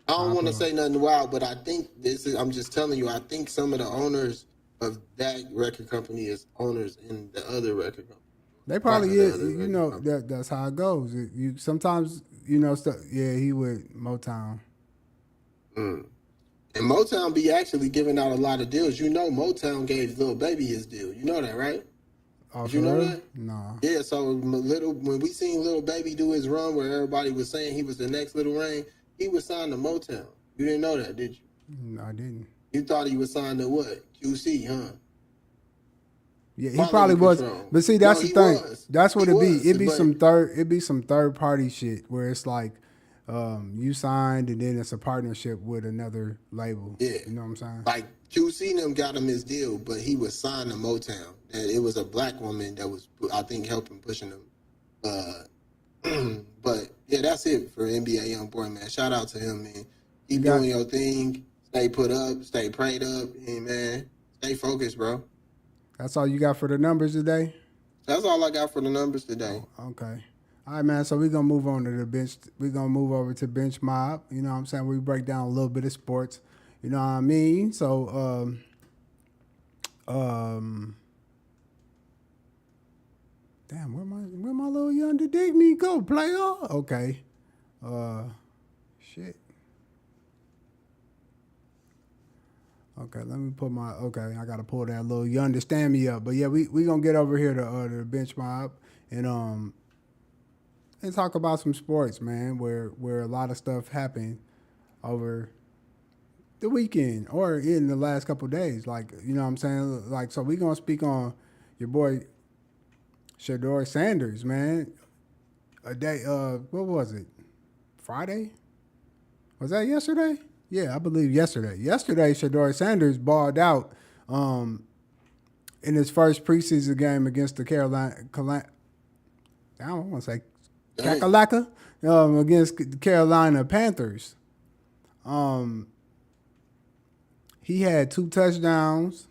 I don't want to say nothing wild, but I think I'm just telling you. I think some of the owners of that record company is owners in the other record company. They probably is. That's how it goes. You sometimes he with Motown. Mm. And Motown be actually giving out a lot of deals. Motown gave Lil Baby his deal. You know that, right? Oh, Did you know that? No. Yeah. So when we seen Lil Baby do his run, where everybody was saying he was the next Lil Wayne, he was signed to Motown. You didn't know that, did you? No, I didn't. You thought he was signed to what? QC, huh? Yeah, he probably was. But see, that's the thing. That's what it be. It be some third party shit where it's like you signed and then it's a partnership with another label. Yeah. You know what I'm saying? Like QC them got him his deal, but he was signed to Motown. And it was a black woman that was, I think, helping pushing him. But yeah, that's it for NBA Youngboy, man. Shout out to him, man. Keep doing your thing. Stay put up. Stay prayed up. And man, stay focused, bro. That's all you got for the numbers today? That's all I got for the numbers today. Oh, okay. All right, man. So we're going to move on to the bench. We're going to move over to Bench Mob. You know what I'm saying? We break down a little bit of sports. You know what I mean? So, damn, where my little young to dig me go, player? Okay. Shit. Okay, let me put I gotta pull that little you understand me up. But yeah, we gonna get over here to the Bench Mob and talk about some sports, man, where a lot of stuff happened over the weekend or in the last couple of days. Like, you know what I'm saying? Like, so we gonna speak on your boy Shador Sanders, man. A day what was it? Friday? Was that yesterday? Yeah, I believe yesterday. Yesterday, Shador Sanders balled out in his first preseason game against the I don't want to say Kakalaka, against the Carolina Panthers. He had 2 touchdowns,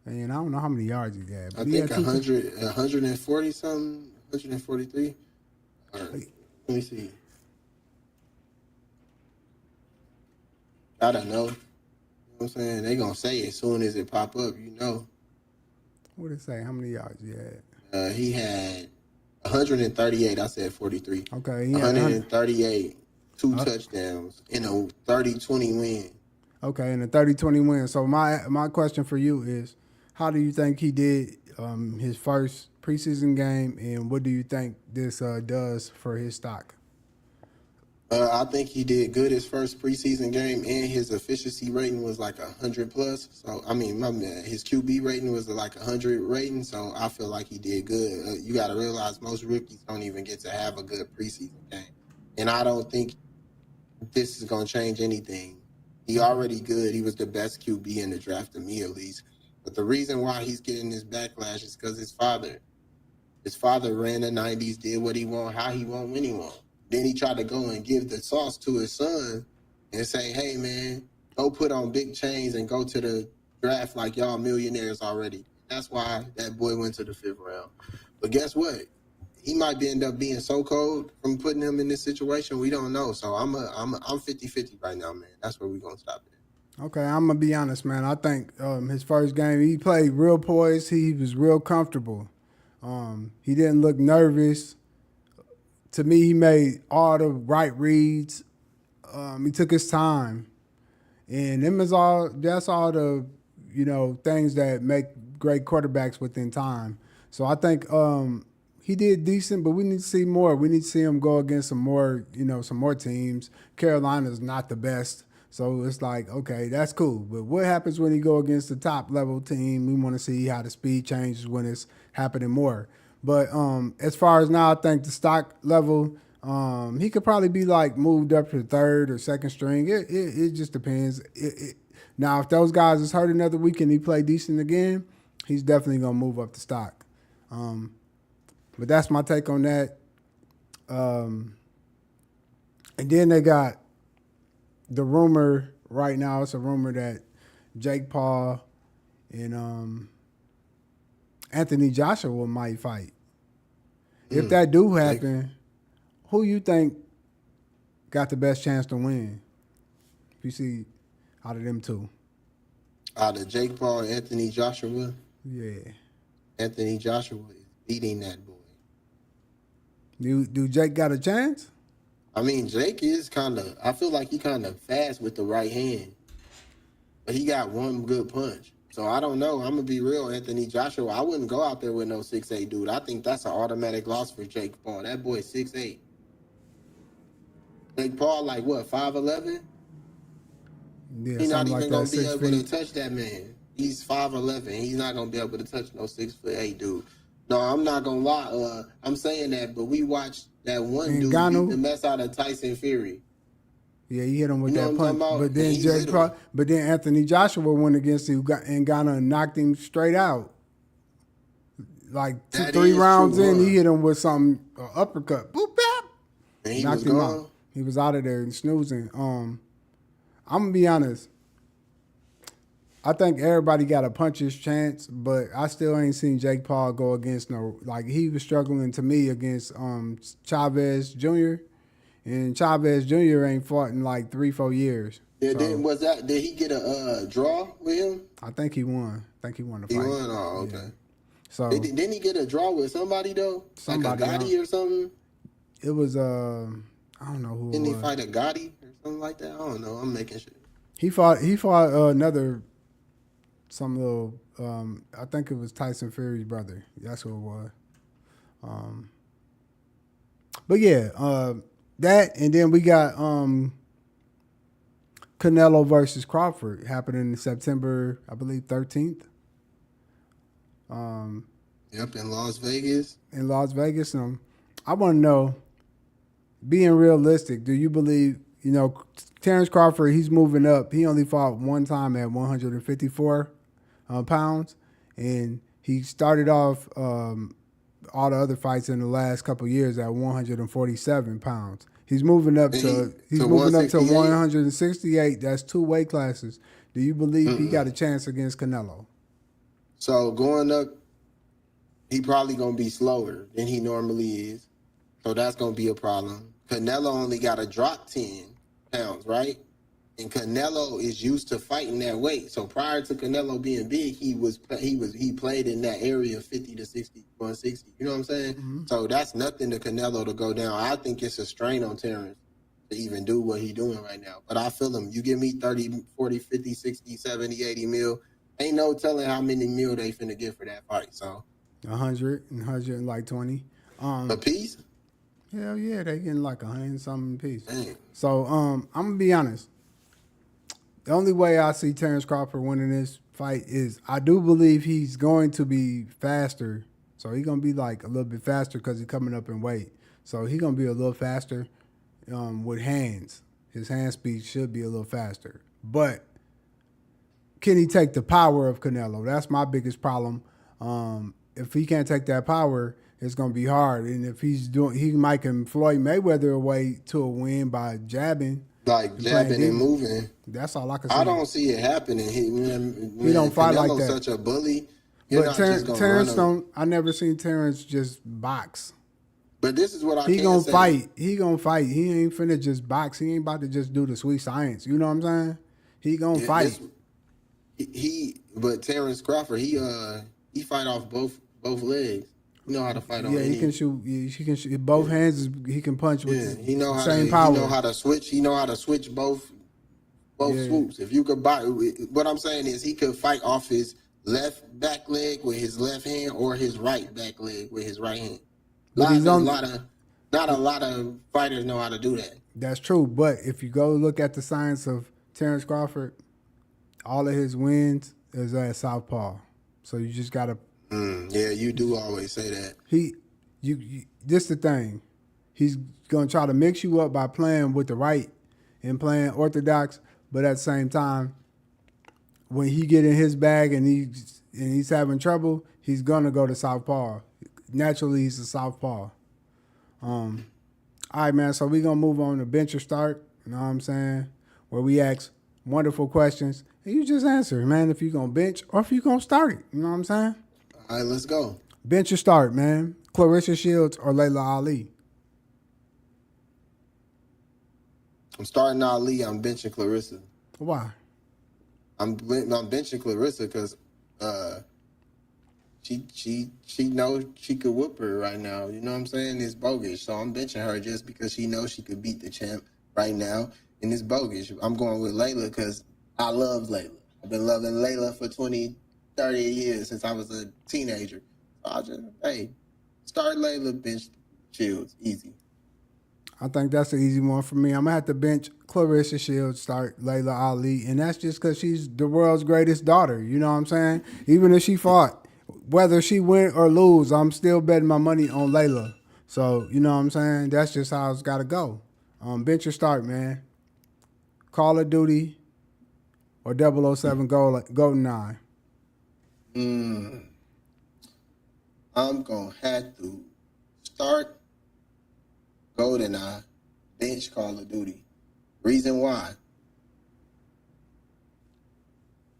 and I don't know how many yards he had. But I think 140 something, 143. Let me see. I don't know. You know what I'm saying? They gonna say it as soon as it pop up, you know. What did it say? How many yards you had? He had 138. I said 43. Okay, he had 138, two touchdowns in a 30-20 win. Okay, in a 30-20 win. So my question for you is, how do you think he did his first preseason game, and what do you think this does for his stock? I think he did good his first preseason game, and his efficiency rating was like 100 plus. So I mean, my man, his QB rating was like 100 rating. So I feel like he did good. You got to realize most rookies don't even get to have a good preseason game, and I don't think this is gonna change anything. He already good. He was the best QB in the draft to me, at least. But the reason why he's getting this backlash is because his father ran the 90s, did what he want, how he want, when he want. Then he tried to go and give the sauce to his son and say, hey, man, go put on big chains and go to the draft like y'all millionaires already. That's why that boy went to the 5th round. But guess what? He might end up being so cold from putting him in this situation. We don't know. So I'm 50-50 right now, man. That's where we're going to stop it. Okay, I'm going to be honest, man. I think his first game, he played real poised. He was real comfortable. He didn't look nervous. To me, he made all the right reads. He took his time. And that's all the, things that make great quarterbacks within time. So I think he did decent, but we need to see more. We need to see him go against some more teams. Carolina's not the best. So it's like, okay, that's cool. But what happens when he go against the top level team? We want to see how the speed changes when it's happening more. But as far as now, I think the stock level, he could probably be like moved up to third or second string. It just depends. Now, if those guys is hurt another week and he play decent again, he's definitely going to move up the stock. But that's my take on that. And then they got the rumor right now. It's a rumor that Jake Paul and Anthony Joshua might fight. If that do happen, who you think got the best chance to win? If you see out of them two. Out of Jake Paul and Anthony Joshua? Yeah. Anthony Joshua is beating that boy. Do Jake got a chance? I mean, Jake is I feel like he kind of fast with the right hand. But he got one good punch. So I don't know. I'm going to be real, Anthony Joshua. I wouldn't go out there with no 6'8", dude. I think that's an automatic loss for Jake Paul. That boy's 6'8". Jake Paul, like what, 5'11"? Yeah, He's not even going to be 6 able feet. to touch that man. He's 5'11". He's not going to be able to touch no 6'8" dude. No, I'm not going to lie. I'm saying that, but we watched that one dude beat the mess out of Tyson Fury. Yeah, he hit him with You know that what I'm punch. talking about? But then Anthony Joshua went against him and Ghana and knocked him straight out. Like That 3 is rounds true, in, huh? he hit him with some uppercut. Boop, bap. And he Knocked was him gone. out. He was out of there and snoozing. I'm gonna be honest. I think everybody got a puncher's chance, but I still ain't seen Jake Paul go against he was struggling to me against Chavez Jr. And Chavez Jr. ain't fought in like 3-4 years. Yeah, So, did he get a draw with him? I think he won. I think he won the He fight. won? Oh, okay. Yeah. So Didn't he get a draw with somebody though? Somebody, like a Gotti or something? it was I don't know who Didn't it he was. fight a Gotti or something like that? I don't know. I'm making sure. He fought another some little I think it was Tyson Fury's brother. That's who it was. But yeah, that and then we got Canelo versus Crawford happening in September, I believe 13th. Yep, in Las Vegas. In Las Vegas. I want to know, being realistic, do you believe, Terrence Crawford, he's moving up. He only fought one time at 154 pounds, and he started off all the other fights in the last couple of years at 147 pounds. He's moving up to 168. That's 2 weight classes. Do you believe he got a chance against Canelo? So going up, he probably gonna be slower than he normally is. So that's gonna be a problem. Canelo only got to drop 10 pounds, right? And Canelo is used to fighting that weight. So prior to Canelo being big, he played in that area 50 to 60, 160. You know what I'm saying? Mm-hmm. So that's nothing to Canelo to go down. I think it's a strain on Terrence to even do what he's doing right now. But I feel him. You give me 30, 40, 50, 60, 70, 80 mil. Ain't no telling how many mil they finna get for that fight. So 100 and 120. a piece? Hell yeah, they getting like 100 something piece. Dang. So I'm gonna be honest. The only way I see Terrence Crawford winning this fight is I do believe he's going to be faster. So he's gonna be like a little bit faster because he's coming up in weight. So he's gonna be a little faster with hands. His hand speed should be a little faster. But can he take the power of Canelo? That's my biggest problem. If he can't take that power, it's gonna be hard. And if he might can Floyd Mayweather away to a win by jabbing. Like jabbing and moving. That's all I can see. I don't see it happening. He don't fight like that. Such a bully. You're But not just gonna Terrence run don't. I never seen Terrence just box. But this is what I He can gonna say. fight. He gonna fight. He ain't finna just box. He ain't about to just do the sweet science. You know what I'm saying? He gonna fight. But Terrence Crawford, he fight off both legs. You know how to fight on. Yeah, he can shoot. He can shoot both hands. He can punch with he know the how same to, power. He know how to switch. He know how to switch both swoops. If you could buy, what I'm saying is he could fight off his left back leg with his left hand or his right back leg with his right hand. Not a lot of fighters know how to do that. That's true. But if you go look at the science of Terrence Crawford, all of his wins is at southpaw. So you just gotta. Yeah, you do always say that. This the thing. He's gonna try to mix you up by playing with the right and playing orthodox, but at the same time, when he get in his bag and he's having trouble, he's gonna go to southpaw. Naturally, he's a southpaw. All right, man. So we gonna move on to bench or start. You know what I'm saying? Where we ask wonderful questions and you just answer, man. If you gonna bench or if you gonna start it. You know what I'm saying? All right, let's go. Bench or start, man. Clarissa Shields or Layla Ali? I'm starting Ali. I'm benching Clarissa. Why? I'm benching Clarissa because she knows she could whoop her right now. You know what I'm saying? It's bogus. So I'm benching her just because she knows she could beat the champ right now. And it's bogus. I'm going with Layla because I love Layla. I've been loving Layla for 20, 30 years since I was a teenager. So I just, start Layla, bench Shields. Easy. I think that's an easy one for me. I'm going to have to bench Clarissa Shields, start Layla Ali. And that's just because she's the world's greatest daughter. You know what I'm saying? Even if she fought, whether she win or lose, I'm still betting my money on Layla. So, you know what I'm saying? That's just how it's got to go. Bench or start, man. Call of Duty or 007 GoldenEye? I'm going to have to start GoldenEye, bench Call of Duty. Reason why?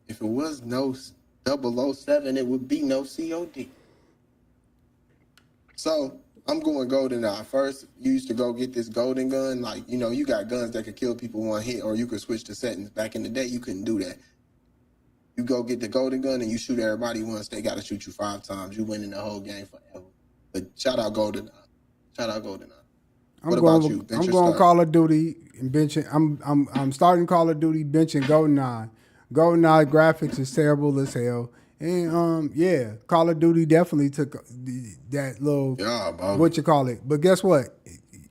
If it was no 007, it would be no COD. So I'm going GoldenEye. First, you used to go get this golden gun. Like, you got guns that could kill people one hit, or you could switch the settings. Back in the day, you couldn't do that. You go get the golden gun and you shoot everybody once, they got to shoot you 5 times. You win in the whole game forever. But shout out GoldenEye. What about you? I'm going Call of Duty and benching. I'm starting Call of Duty, benching GoldenEye. GoldenEye graphics is terrible as hell. And Call of Duty definitely took that little what you call it. But guess what?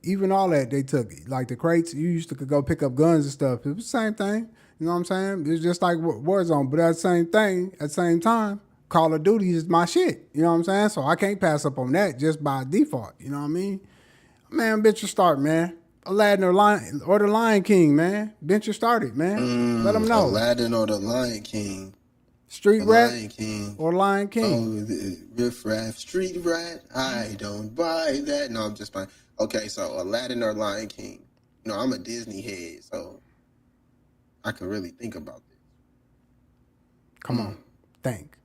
Even all that they took, like the crates, you used to go pick up guns and stuff. It was the same thing. You know what I'm saying? It's just like Warzone. But at the same time, Call of Duty is my shit. You know what I'm saying? So I can't pass up on that just by default. You know what I mean? Man, bench or start, man. Aladdin or the Lion King, man. Bench or start it, man. Let them know. Aladdin or the Lion King. Street Rat Lion King. or Lion King. Oh, the Riff Raff Street Rat. I don't buy that. No, I'm just fine. Okay, so Aladdin or Lion King. I'm a Disney head, so I can really think about this. Come on. Think.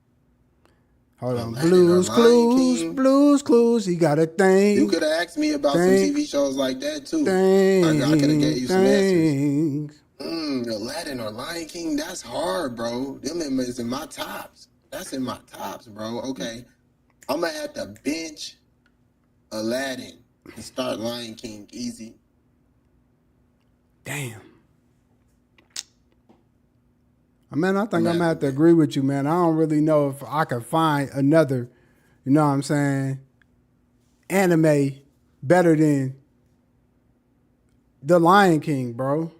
Hold on. Aladdin or Lion King. Blues Clues. He got a You thing. could have asked me about some TV shows like that too. I could have gave you some answers. Things. Aladdin or Lion King, that's hard, bro. Them is in my tops. That's in my tops, bro. Okay. I'm going to have to bench Aladdin and start Lion King easy. Damn. Man, I think I'm going to have to agree with you, man. I don't really know if I can find another, you know what I'm saying, anime better than The Lion King, bro.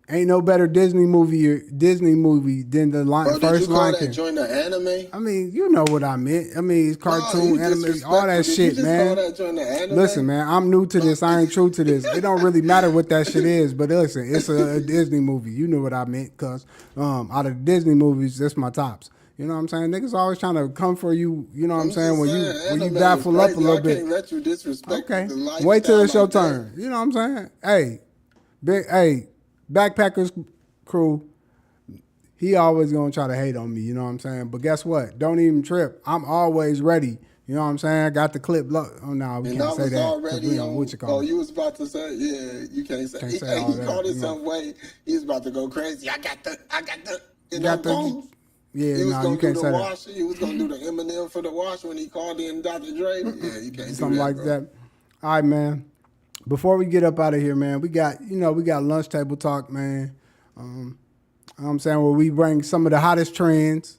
Ain't no better Disney movie than the Bro, first Lion King. Did you call that King. joint the anime? I mean, you know what I meant. I mean, it's cartoon, anime, all that shit, man. Call that joint the anime? Listen, man, I'm new to this. I ain't true to this. It don't really matter what that shit is, but listen, it's a Disney movie. You know what I meant, cause out of the Disney movies, that's my tops. You know what I'm saying? Niggas always trying to come for you. You know what I'm saying? When you baffle up a little bit. I can't let you disrespect the lifestyle. Wait till it's your turn. You know what I'm saying? Hey, BackPackas crew. He always gonna try to hate on me, you know what I'm saying? But guess what? Don't even trip. I'm always ready. You know what I'm saying? I got the clip. Oh no, we can't say that. Already on, you was about to say, yeah, you can't say. He called it some way. He was about to go crazy. I got the. Yeah, he was you can't say that. He was gonna do the Eminem for the wash when he called in Dr. Dre. Yeah, you can't something do that, like bro. that. All right, man. Before we get up out of here, man, we got lunch table talk, man. I'm saying where we bring some of the hottest trends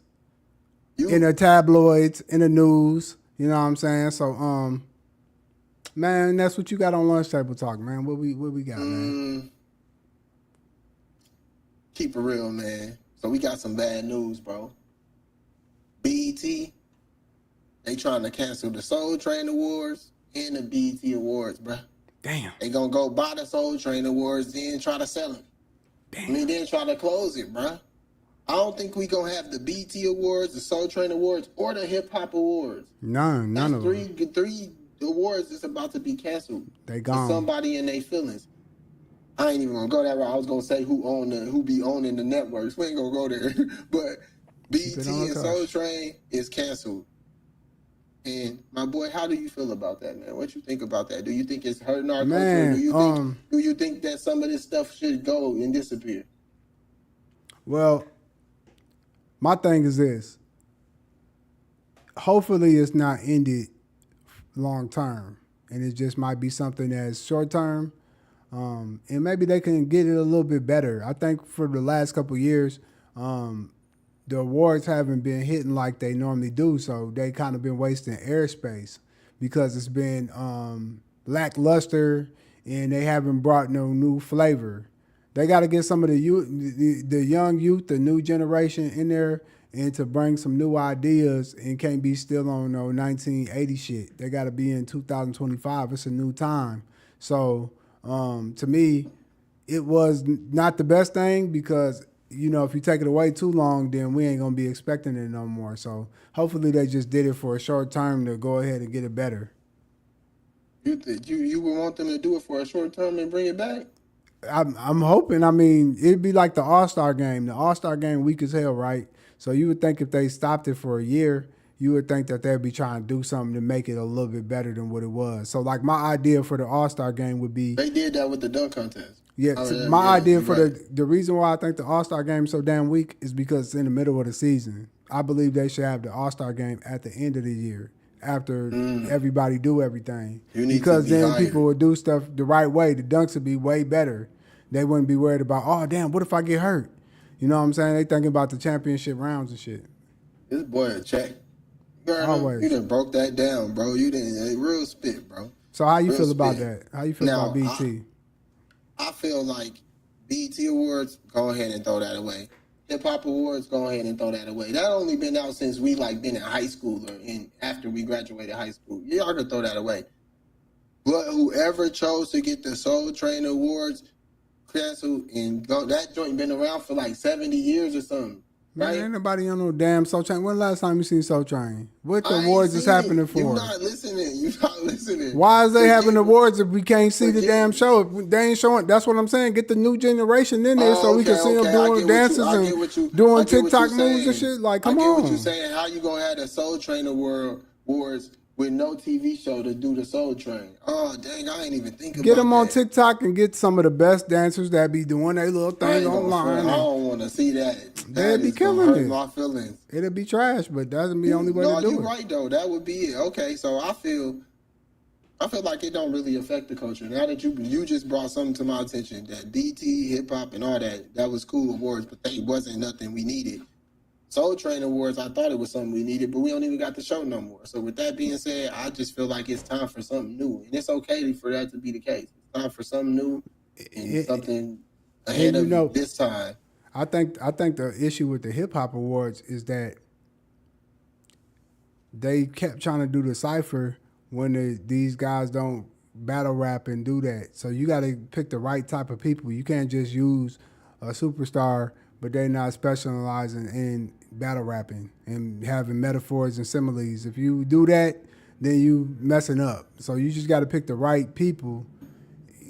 in the tabloids, in the news. You know what I'm saying? So, man, that's what you got on lunch table talk, man. What we got, man? Keep it real, man. So we got some bad news, bro. BET, they trying to cancel the Soul Train Awards and the BET Awards, bro. Damn. They gonna go buy the Soul Train Awards, then try to sell them. Damn. Then try to close it, bro. I don't think we gonna have the BET Awards, the Soul Train Awards, or the Hip Hop Awards. None of them. Three awards is about to be canceled. They gone. For somebody in their feelings. I ain't even gonna go that route. I was gonna say who be owning the networks. We ain't gonna go there. But BET and Soul Train is canceled. And my boy, how do you feel about that, man? What you think about that? Do you think it's hurting our culture? Do you think that some of this stuff should go and disappear? Well, my thing is this. Hopefully it's not ended long term. And it just might be something that's short term. And maybe they can get it a little bit better. I think for the last couple of years, the awards haven't been hitting like they normally do, so they kind of been wasting airspace because it's been lackluster and they haven't brought no new flavor. They got to get some of the young youth, the new generation in there, and to bring some new ideas, and can't be still on no 1980 shit. They got to be in 2025. It's a new time. So to me, it was not the best thing because, you know, if you take it away too long, then we ain't going to be expecting it no more. So hopefully they just did it for a short term to go ahead and get it better. You would want them to do it for a short term and bring it back? I'm hoping. I mean, it'd be like the All-Star game. The All-Star game weak as hell, right? So you would think if they stopped it for a year, you would think that they'd be trying to do something to make it a little bit better than what it was. So like my idea for the All-Star game would be... They did that with the dunk contest. Yeah, my idea for the reason why I think the All-Star game is so damn weak is because it's in the middle of the season. I believe they should have the All-Star game at the end of the year after everybody do everything. Because then people would do stuff the right way. The dunks would be way better. They wouldn't be worried about, oh, damn, what if I get hurt? You know what I'm saying? They thinking about the championship rounds and shit. This boy a check. Always. You done broke that down, bro. You didn't real spit, bro. So how you feel about that? How you feel about BT? I feel like BT Awards, go ahead and throw that away. Hip Hop Awards, go ahead and throw that away. That only been out since we been in high school or after we graduated high school. Y'all can throw that away. But whoever chose to get the Soul Train Awards canceled and go, that joint been around for like 70 years or something. Man, right? ain't nobody on no damn Soul Train. When last time you seen Soul Train? What the I ain't awards is seen happening it. You for? not listening. You not listening. Why is they having Forget, awards if we can't see the damn forget. show? If they ain't showing, that's what I'm saying. Get the new generation in there so Oh, we can okay, see them okay. I doing get what you. dances I and get what you. I doing get what you TikTok moves and saying. shit. Like, I come get what you on. saying. How you gonna have the Soul Train awards with no TV show to do the Soul Train? Oh, dang! I ain't even think Get about them on that. TikTok and get some of the best dancers that be doing their little I thing ain't gonna front. online, I and don't want to see that. they'll That be is gonna killing hurt it. my feelings. It'll be trash, but that's the only way to No, do you it. right though. That would be it. Okay, so I feel like it don't really affect the culture. Now that you just brought something to my attention, that BT, hip hop, and all that was cool awards, but they wasn't nothing we needed. Soul Train Awards, I thought it was something we needed, but we don't even got the show no more. So with that being said, I just feel like it's time for something new, and it's okay for that to be the case. It's time for something new and something ahead And you know, of this time. I think the issue with the hip hop awards is that they kept trying to do the cipher when these guys don't battle rap and do that. So you got to pick the right type of people. You can't just use a superstar, but they're not specializing in battle rapping and having metaphors and similes. If you do that, then you messing up. So you just got to pick the right people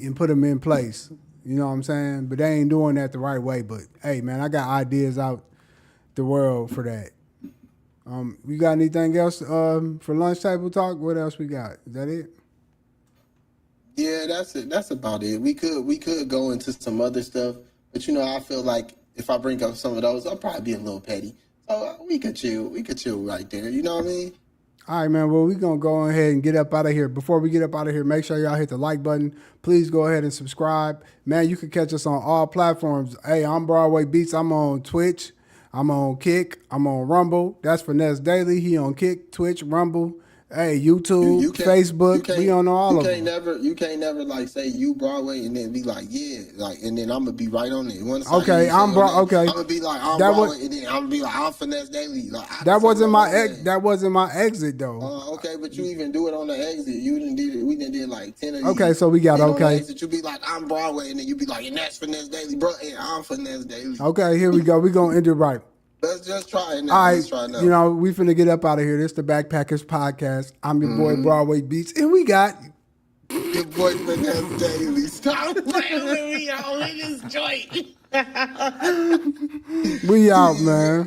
and put them in place. You know what I'm saying? But they ain't doing that the right way. But hey, man, I got ideas out the world for that. We got anything else for lunch table talk? What else we got? Is that it? Yeah, that's it. That's about it. We could go into some other stuff, but I feel like if I bring up some of those, I'll probably be a little petty. So we could chill. We could chill right there. You know what I mean? All right, man. Well, we're going to go ahead and get up out of here. Before we get up out of here, make sure y'all hit the like button. Please go ahead and subscribe. Man, you can catch us on all platforms. Hey, I'm Broadway Beats. I'm on Twitch. I'm on Kick. I'm on Rumble. That's Finesse Daily. He on Kick, Twitch, Rumble. Hey, YouTube, You can't, Facebook. We on all of them. you can't never like say you Broadway and then be like, yeah, like, and then I'm gonna be right on it. Once I hear Okay, you say your name, okay. I'm gonna be like, I'm That Broadway, was and then I'm gonna be like, I'm Finesse Daily. Like, that wasn't my name. that wasn't my exit though. Okay, but you even do it on the exit. You didn't did it. We did like 10 of these. Okay, so we got and on the okay. exit, you be like, I'm Broadway, and then you be like, and that's Finesse Daily, bro. And I'm Finesse Daily. Okay, here we go. We're gonna end it right. Let's just try it now. All right, Let's try it now. we finna get up out of here. This is the Backpackers Podcast. I'm your boy Broadway Beats, and we got Your boy Finesse Daily. Stop playing with me, y'all. In this joint. we out, man.